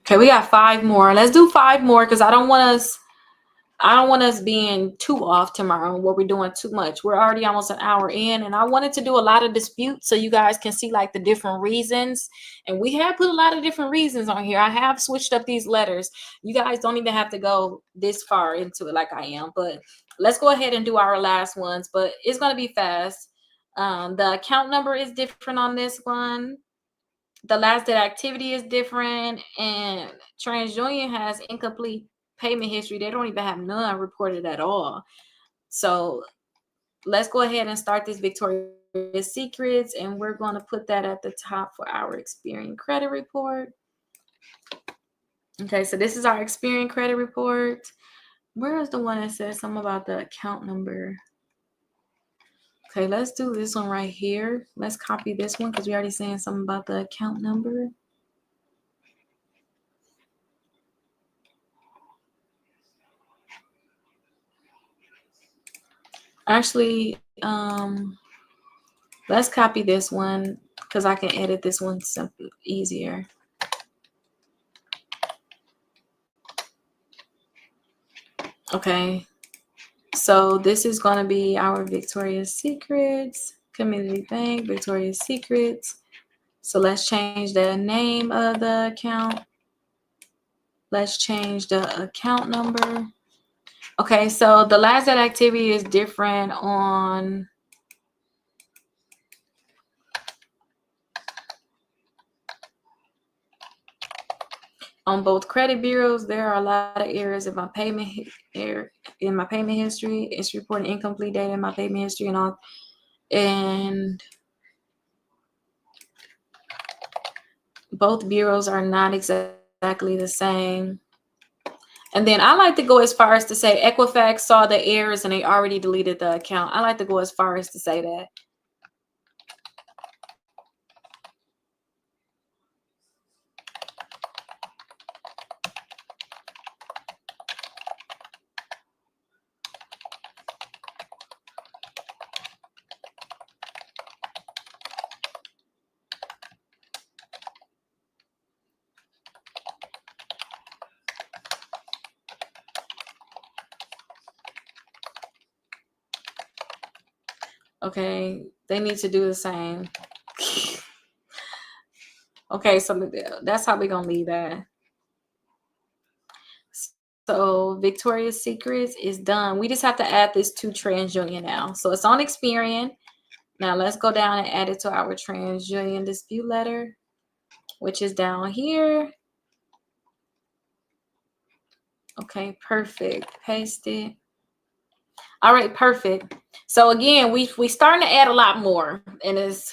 Okay, we got 5 more. Let's do 5 more because I don't want us being too off tomorrow where we're doing too much. We're already almost an hour in, and I wanted to do a lot of disputes so you guys can see like the different reasons. And we have put a lot of different reasons on here. I have switched up these letters. You guys don't even have to go this far into it like I am, but let's go ahead and do our last ones, but it's going to be fast. The account number is different on this one. The last date activity is different, and TransUnion has incomplete payment history. They don't even have none reported at all. So let's go ahead and start this Victoria's Secrets, and we're going to put that at the top for our Experian credit report. Okay, so this is our Experian credit report. Where is the one that says something about the account number? Okay, let's do this one right here. Let's copy this one because we already saying something about the account number. Actually, let's copy this one because I can edit this one simply easier. Okay, so this is going to be our Victoria's Secrets, Community Bank, Victoria's Secrets. So let's change the name of the account. Let's change the account number. Okay, so the last date activity is different on both credit bureaus. There are a lot of errors in my payment history. It's reporting incomplete data in my payment history and all. And both bureaus are not exactly the same. And then I like to go as far as to say Equifax saw the errors and they already deleted the account. I like to go as far as to say that. Okay, they need to do the same. Okay, so that's how we're gonna leave that. So Victoria's Secrets is done. We just have to add this to TransUnion now. So it's on Experian. Now let's go down and add it to our TransUnion dispute letter, which is down here. Okay, perfect. Paste it. All right, perfect. So again, we starting to add a lot more, and it's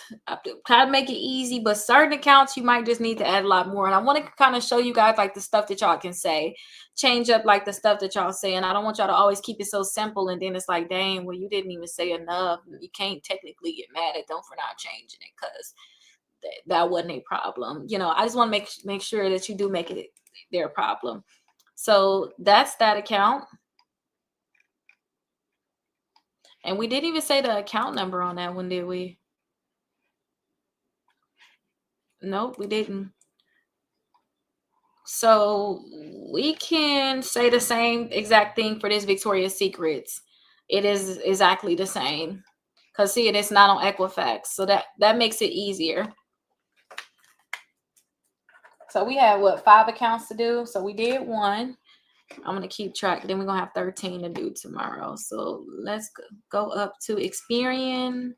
kind of make it easy, but certain accounts you might just need to add a lot more. And I want to kind of show you guys like the stuff that y'all can say, change up like the stuff that y'all say. And I don't want y'all to always keep it so simple, and then it's like, dang, well, you didn't even say enough. You can't technically get mad at them for not changing it because that wasn't a problem. You know, I just want to make sure that you do make it their problem. So that's that account. And we didn't even say the account number on that one, did we? Nope, we didn't. So we can say the same exact thing for this Victoria's Secrets. It is exactly the same. Because see, it's not on Equifax. So that makes it easier. So we have, what, 5 accounts to do? So we did 1. I'm going to keep track. Then we're going to have 13 to do tomorrow. So let's go up to Experian.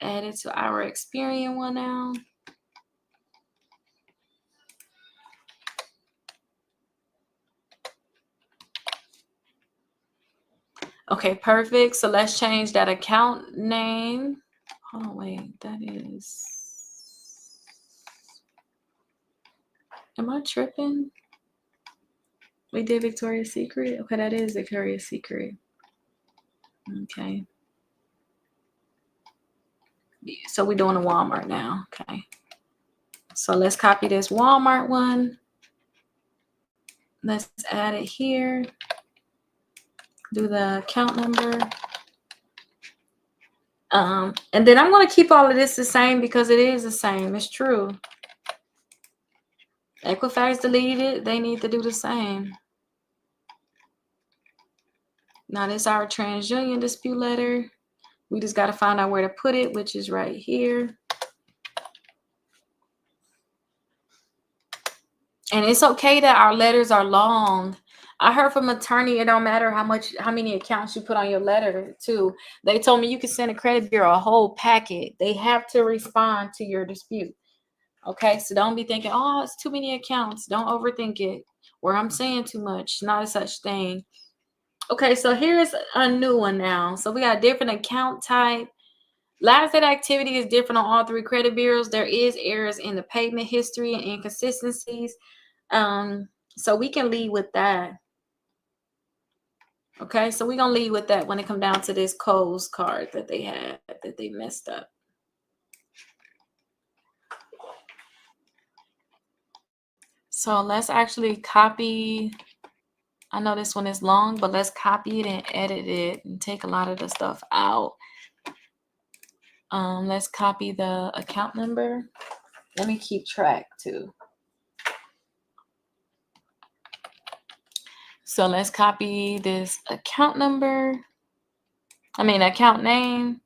Add it to our Experian one now. Okay, perfect. So let's change that account name. Hold on, wait. That is... Am I tripping? We did Victoria's Secret? Okay, that is Victoria's Secret. Okay. So we're doing a Walmart now. Okay. So let's copy this Walmart one. Let's add it here. Do the account number. And then I'm going to keep all of this the same because it is the same. It's true. Equifax deleted it. They need to do the same. Now this is our TransUnion dispute letter. We just got to find out where to put it, which is right here. And it's okay that our letters are long. I heard from an attorney, it don't matter how many accounts you put on your letter too. They told me you can send a credit bureau a whole packet. They have to respond to your dispute. Okay, so don't be thinking, oh, it's too many accounts. Don't overthink it. Or I'm saying too much. Not a such thing. Okay, so here's a new one now. So we got different account type. Last date activity is different on all 3 credit bureaus. There is errors in the payment history and inconsistencies. So we can lead with that. Okay, so we're going to lead with that when it comes down to this Kohl's card that they had, that they messed up. So let's actually copy. I know this one is long, but let's copy it and edit it and take a lot of the stuff out. Let's copy the account number. Let me keep track too. So let's copy this account number. Account name.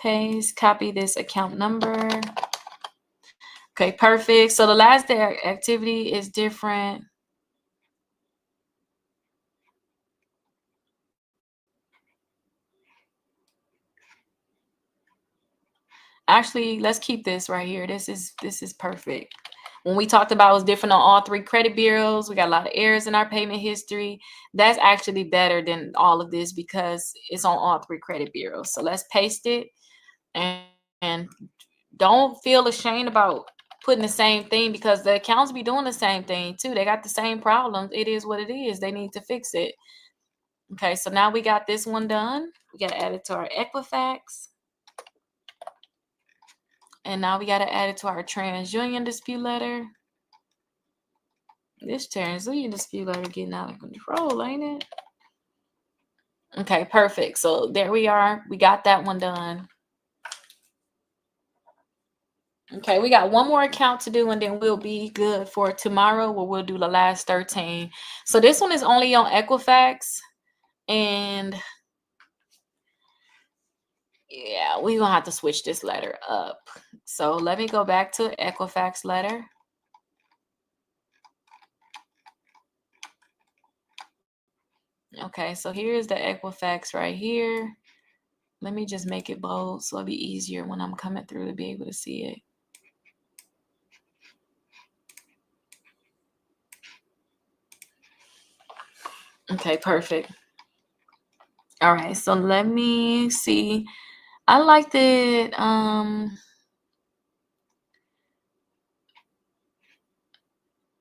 Paste, copy this account number. Okay, perfect. So the last day activity is different. Actually, let's keep this right here. This is perfect. When we talked about it was different on all 3 credit bureaus, we got a lot of errors in our payment history. That's actually better than all of this because it's on all 3 credit bureaus. So let's paste it, and don't feel ashamed about putting the same thing because the accounts be doing the same thing too. They got the same problems. It is what it is. They need to fix it. Okay, so now we got this one done. We got to add it to our Equifax. And now we got to add it to our TransUnion dispute letter. This TransUnion dispute letter getting out of control, ain't it? Okay, perfect. So there we are. We got that one done. Okay, we got one more account to do, and then we'll be good for tomorrow where we'll do the last 13. So this one is only on Equifax. And yeah, we're going to have to switch this letter up. So let me go back to Equifax letter. Okay, so here's the Equifax right here. Let me just make it bold so it'll be easier when I'm coming through to be able to see it. Okay, perfect. All right, so let me see. I liked it.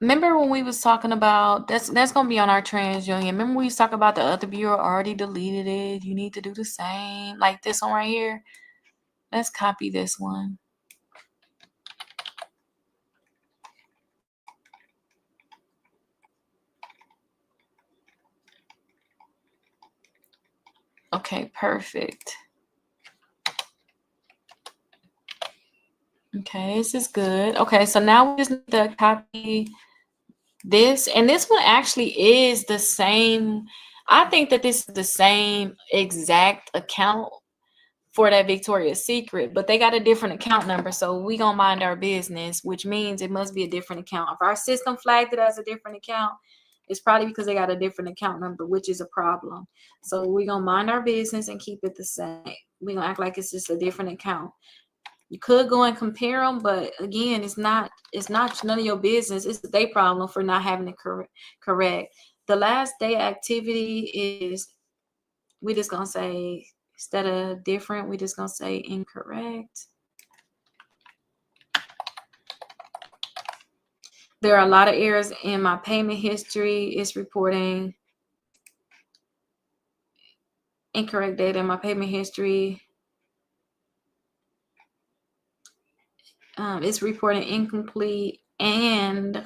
Remember when we was talking about that's gonna be on our TransUnion. Remember we was talking about the other bureau already deleted it. You need to do the same, like this one right here. Let's copy this one. Okay, perfect. Okay, this is good. Okay, so now we just need to copy this, and this one actually is the same. I think that this is the same exact account for that Victoria's Secret, but they got a different account number, so we gonna mind our business, which means it must be a different account. If our system flagged it as a different account, it's probably because they got a different account number, which is a problem. So we gonna mind our business and keep it the same. We gonna act like it's just a different account. You could go and compare them, but again, it's not none of your business. It's their problem for not having it correct. The last day activity is, we just gonna say, instead of different, we just gonna say incorrect. There are a lot of errors in my payment history. It's reporting incorrect data in my payment history. It's reporting incomplete, and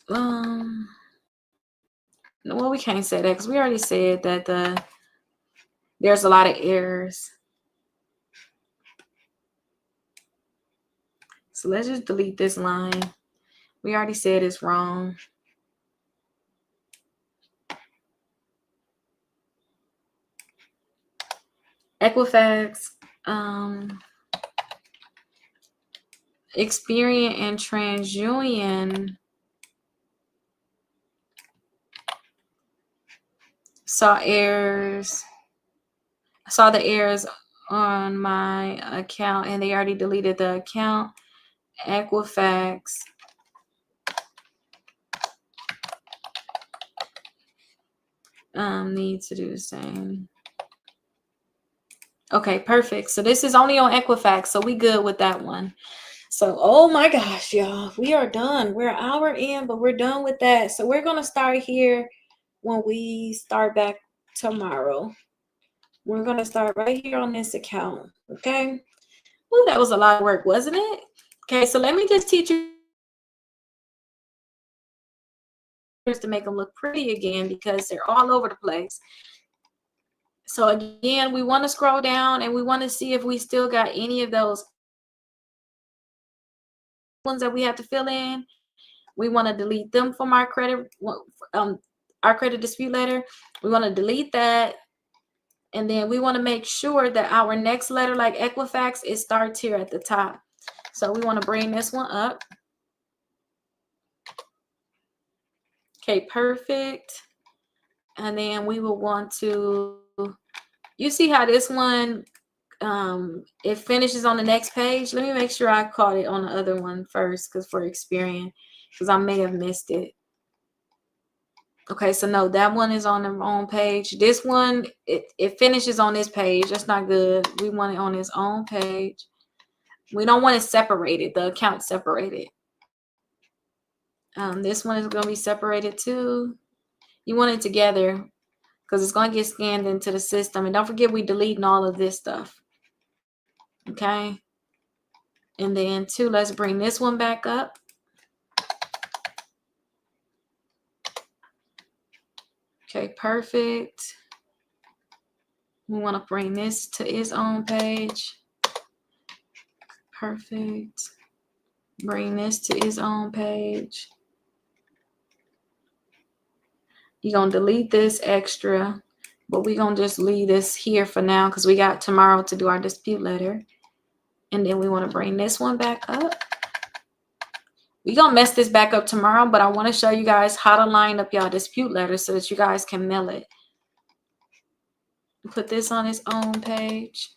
well, we can't say that because we already said that there's a lot of errors. So let's just delete this line. We already said it's wrong. Equifax, Experian, and TransUnion saw the errors on my account, and they already deleted the account. Equifax needs to do the same. Okay, perfect. So this is only on Equifax, so we good with that one. So, oh my gosh, y'all, we are done. We're an hour in, but we're done with that. So we're gonna start here when we start back tomorrow. We're gonna start right here on this account. Okay. Well, that was a lot of work, wasn't it? Okay, so let me just teach you to make them look pretty again because they're all over the place. So again, we want to scroll down and we want to see if we still got any of those ones that we have to fill in. We want to delete them from our credit dispute letter. We want to delete that. And then we want to make sure that our next letter, like Equifax, it starts here at the top. So we want to bring this one up. Okay, perfect. And then we will want to, you see how this one, it finishes on the next page. Let me make sure I caught it on the other one first, because for Experian, because I may have missed it. Okay, so no, that one is on the wrong page. This one, it finishes on this page. That's not good. We want it on its own page. We don't want it separated, the account separated. This one is going to be separated too. You want it together because it's going to get scanned into the system. And don't forget, we deleting all of this stuff. Okay. And then two, let's bring this one back up. Okay, perfect. We want to bring this to its own page. Perfect. Bring this to its own page. You're going to delete this extra, but we're going to just leave this here for now because we got tomorrow to do our dispute letter. And then we want to bring this one back up. We're going to mess this back up tomorrow, but I want to show you guys how to line up y'all dispute letters so that you guys can mail it. Put this on its own page.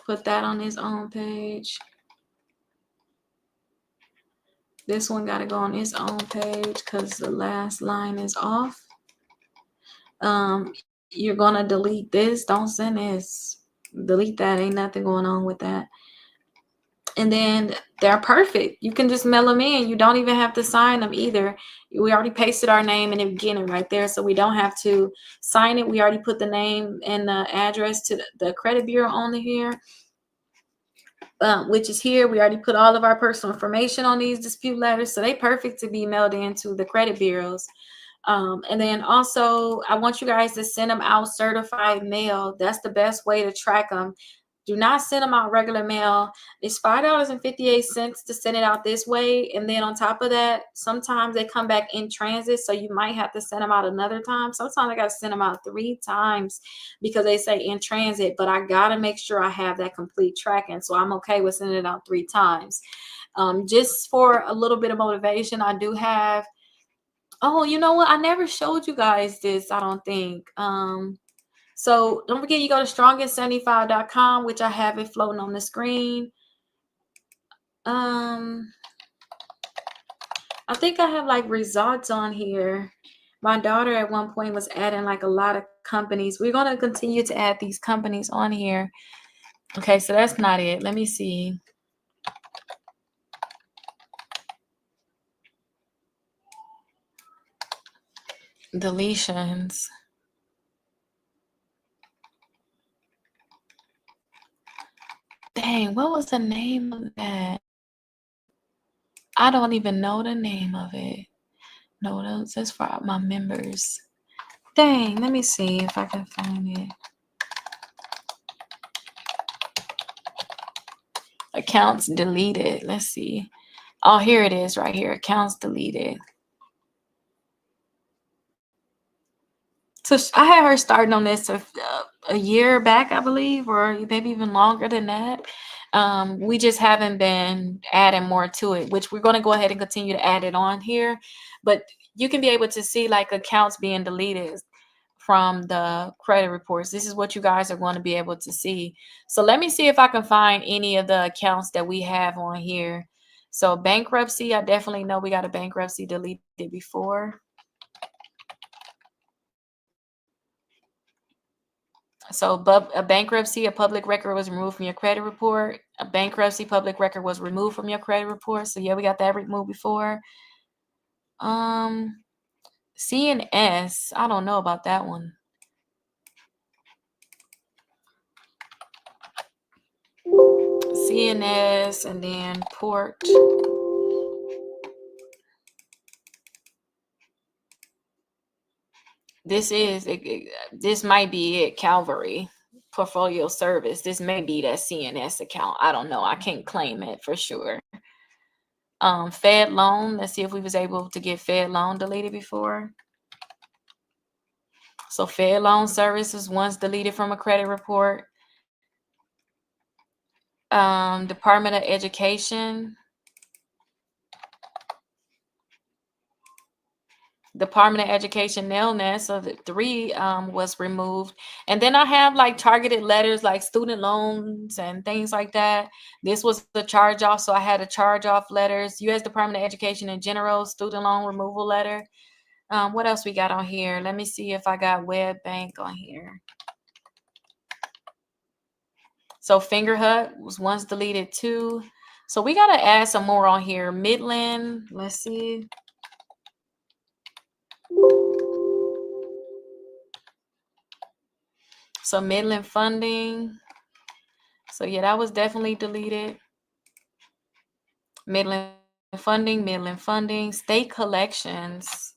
Put that on its own page. This one got to go on its own page because the last line is off. You're going to delete this. Don't send this. Delete that. Ain't nothing going on with that. And then they're perfect. You can just mail them in. You don't even have to sign them either. We already pasted our name in the beginning right there, so we don't have to sign it. We already put the name and the address to the credit bureau on here, which is here. We already put all of our personal information on these dispute letters, so they perfect to be mailed into the credit bureaus. And then also, I want you guys to send them out certified mail. That's the best way to track them. Do not send them out regular mail. It's $5.58 to send it out this way. And then on top of that, sometimes they come back in transit. So you might have to send them out another time. Sometimes I got to send them out 3 times because they say in transit. But I got to make sure I have that complete tracking. So I'm okay with sending it out 3 times. Just for a little bit of motivation, I do have... Oh, you know what? I never showed you guys this, I don't think. So don't forget, you go to strongest75.com, which I have it floating on the screen. I think I have like results on here. My daughter at one point was adding like a lot of companies. We're going to continue to add these companies on here. Okay, so that's not it. Let me see. Deletions. Dang, what was the name of that? I don't even know the name of it. No, that's for my members. Dang, let me see if I can find it. Accounts deleted. Let's see. Oh, here it is right here. Accounts deleted. So I had her starting on this a year back, I believe, or maybe even longer than that. We just haven't been adding more to it, which we're going to go ahead and continue to add it on here. But you can be able to see like accounts being deleted from the credit reports. This is what you guys are going to be able to see. So let me see if I can find any of the accounts that we have on here. So bankruptcy, I definitely know we got a bankruptcy deleted before. So a bankruptcy, a public record was removed from your credit report. A bankruptcy public record was removed from your credit report. So yeah, we got that removed before. CNS, I don't know about that one. CNS and then port. This might be it. Calvary portfolio service. This may be that CNS account. I don't know. I can't claim it for sure. Fed loan. Let's see if we was able to get Fed loan deleted before. So Fed loan services once deleted from a credit report. Department of Education. Department of Education Nailness, so the 3 was removed. And then I have like targeted letters like student loans and things like that. This was the charge off, so I had a charge off letters. U.S. Department of Education in general, student loan removal letter. What else we got on here? Let me see if I got Web Bank on here. So Fingerhut was once deleted too. So we got to add some more on here. Midland, let's see. So Midland funding. So yeah, that was definitely deleted. Midland funding, state collections.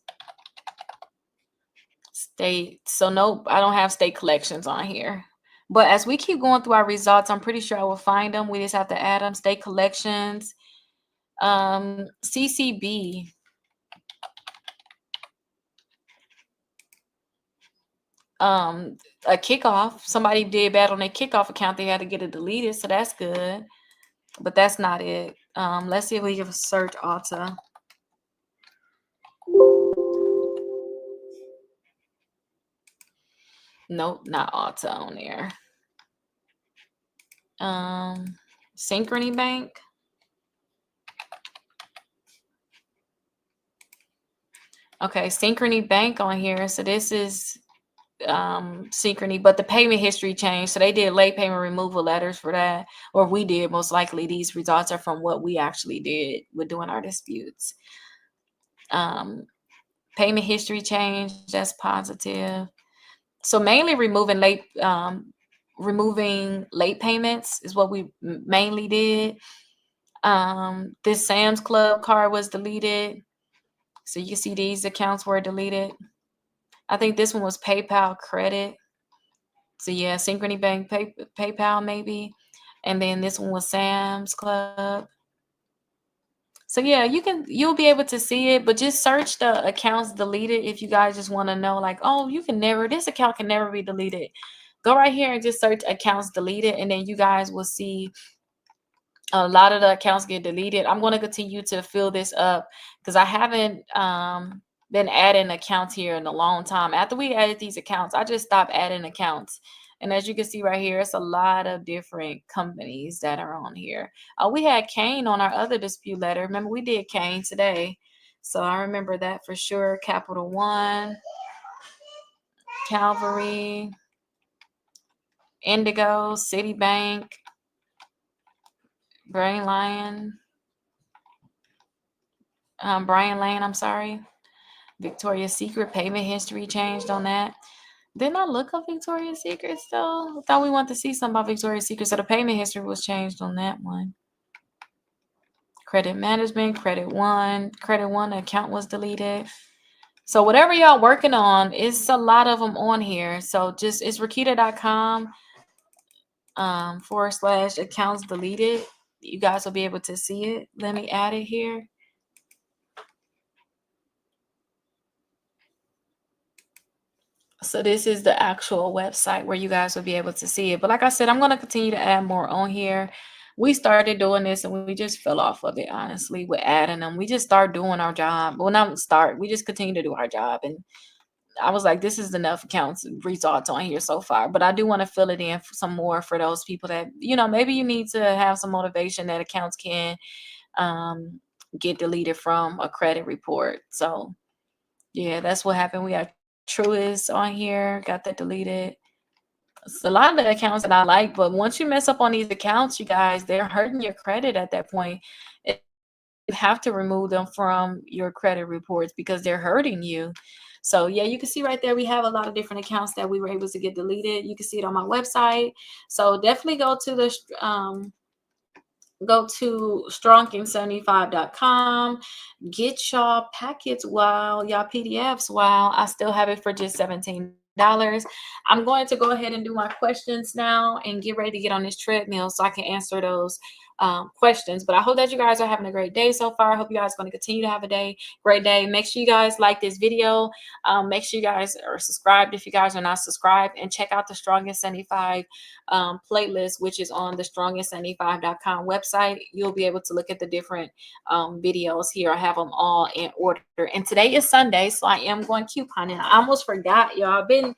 State. So nope, I don't have state collections on here. But as we keep going through our results, I'm pretty sure I will find them. We just have to add them. State collections. CCB. A kickoff. Somebody did bad on their kickoff account. They had to get it deleted, so that's good. but that's not it. Let's see if we can search Alta. Nope, not Alta on there. Synchrony Bank. Okay, Synchrony Bank on here. So this is Synchrony, but the payment history changed. So they did late payment removal letters for that, or we did. Most likely these results are from what we actually did with doing our disputes. Payment history change, that's positive. So mainly removing late payments is what we mainly did. This Sam's Club card was deleted. So you can see these accounts were deleted. I think this one was PayPal credit. So yeah, Synchrony Bank, PayPal maybe. And then this one was Sam's Club. So yeah, you'll be able to see it, but just search the accounts deleted if you guys just want to know, like, oh, this account can never be deleted. Go right here and just search accounts deleted, and then you guys will see a lot of the accounts get deleted. I'm going to continue to fill this up because I haven't been adding accounts here in a long time. After we added these accounts, I just stopped adding accounts. And as you can see right here, it's a lot of different companies that are on here. We had Kane on our other dispute letter. Remember, we did Kane today. So I remember that for sure. Capital One, Calvary, Indigo, Citibank, Brain Lion, Brian Lane, I'm sorry. Victoria's Secret payment history changed on that. Didn't I look up Victoria's Secret though? I thought we wanted to see something about Victoria's Secret, so the payment history was changed on that one. Credit management, Credit One account was deleted. So whatever y'all working on, it's a lot of them on here. So just it's Rakita.com / accounts deleted. You guys will be able to see it. Let me add it here. So this is the actual website where you guys will be able to see it. But like I said, I'm going to continue to add more on here. We started doing this and we just fell off of it, honestly, with adding them. We just start doing our job. Well, not start. We just continue to do our job. And I was like, this is enough accounts results on here so far. But I do want to fill it in for some more for those people that, maybe you need to have some motivation that accounts can get deleted from a credit report. So, yeah, that's what happened. We had Truist on here, got that deleted. It's a lot of the accounts that I like, but once you mess up on these accounts, you guys, they're hurting your credit at that point. You have to remove them from your credit reports because they're hurting you. So yeah, you can see right there, we have a lot of different accounts that we were able to get deleted. You can see it on my website. So definitely go to the strongin75.com. Get y'all packets while y'all PDFs while I still have it for just $17. I'm going to go ahead and do my questions now and get ready to get on this treadmill so I can answer those questions. But I hope that you guys are having a great day so far. I hope you guys are going to continue to have a great day. Make sure you guys like this video. Make sure you guys are subscribed if you guys are not subscribed, and check out the Strongest 75 playlist, which is on the strongest75.com website. You'll be able to look at the different videos here. I have them all in order. And today is Sunday, so I am going couponing. I almost forgot, y'all. I've been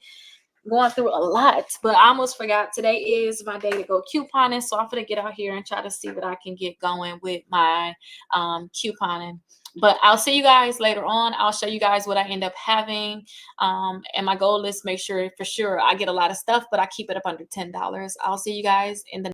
going through a lot, but I almost forgot today is my day to go couponing. So I'm gonna get out here and try to see what I can get going with my couponing. But I'll see you guys later on. I'll show you guys what I end up having. And my goal is make sure for sure I get a lot of stuff, but I keep it up under $10. I'll see you guys in the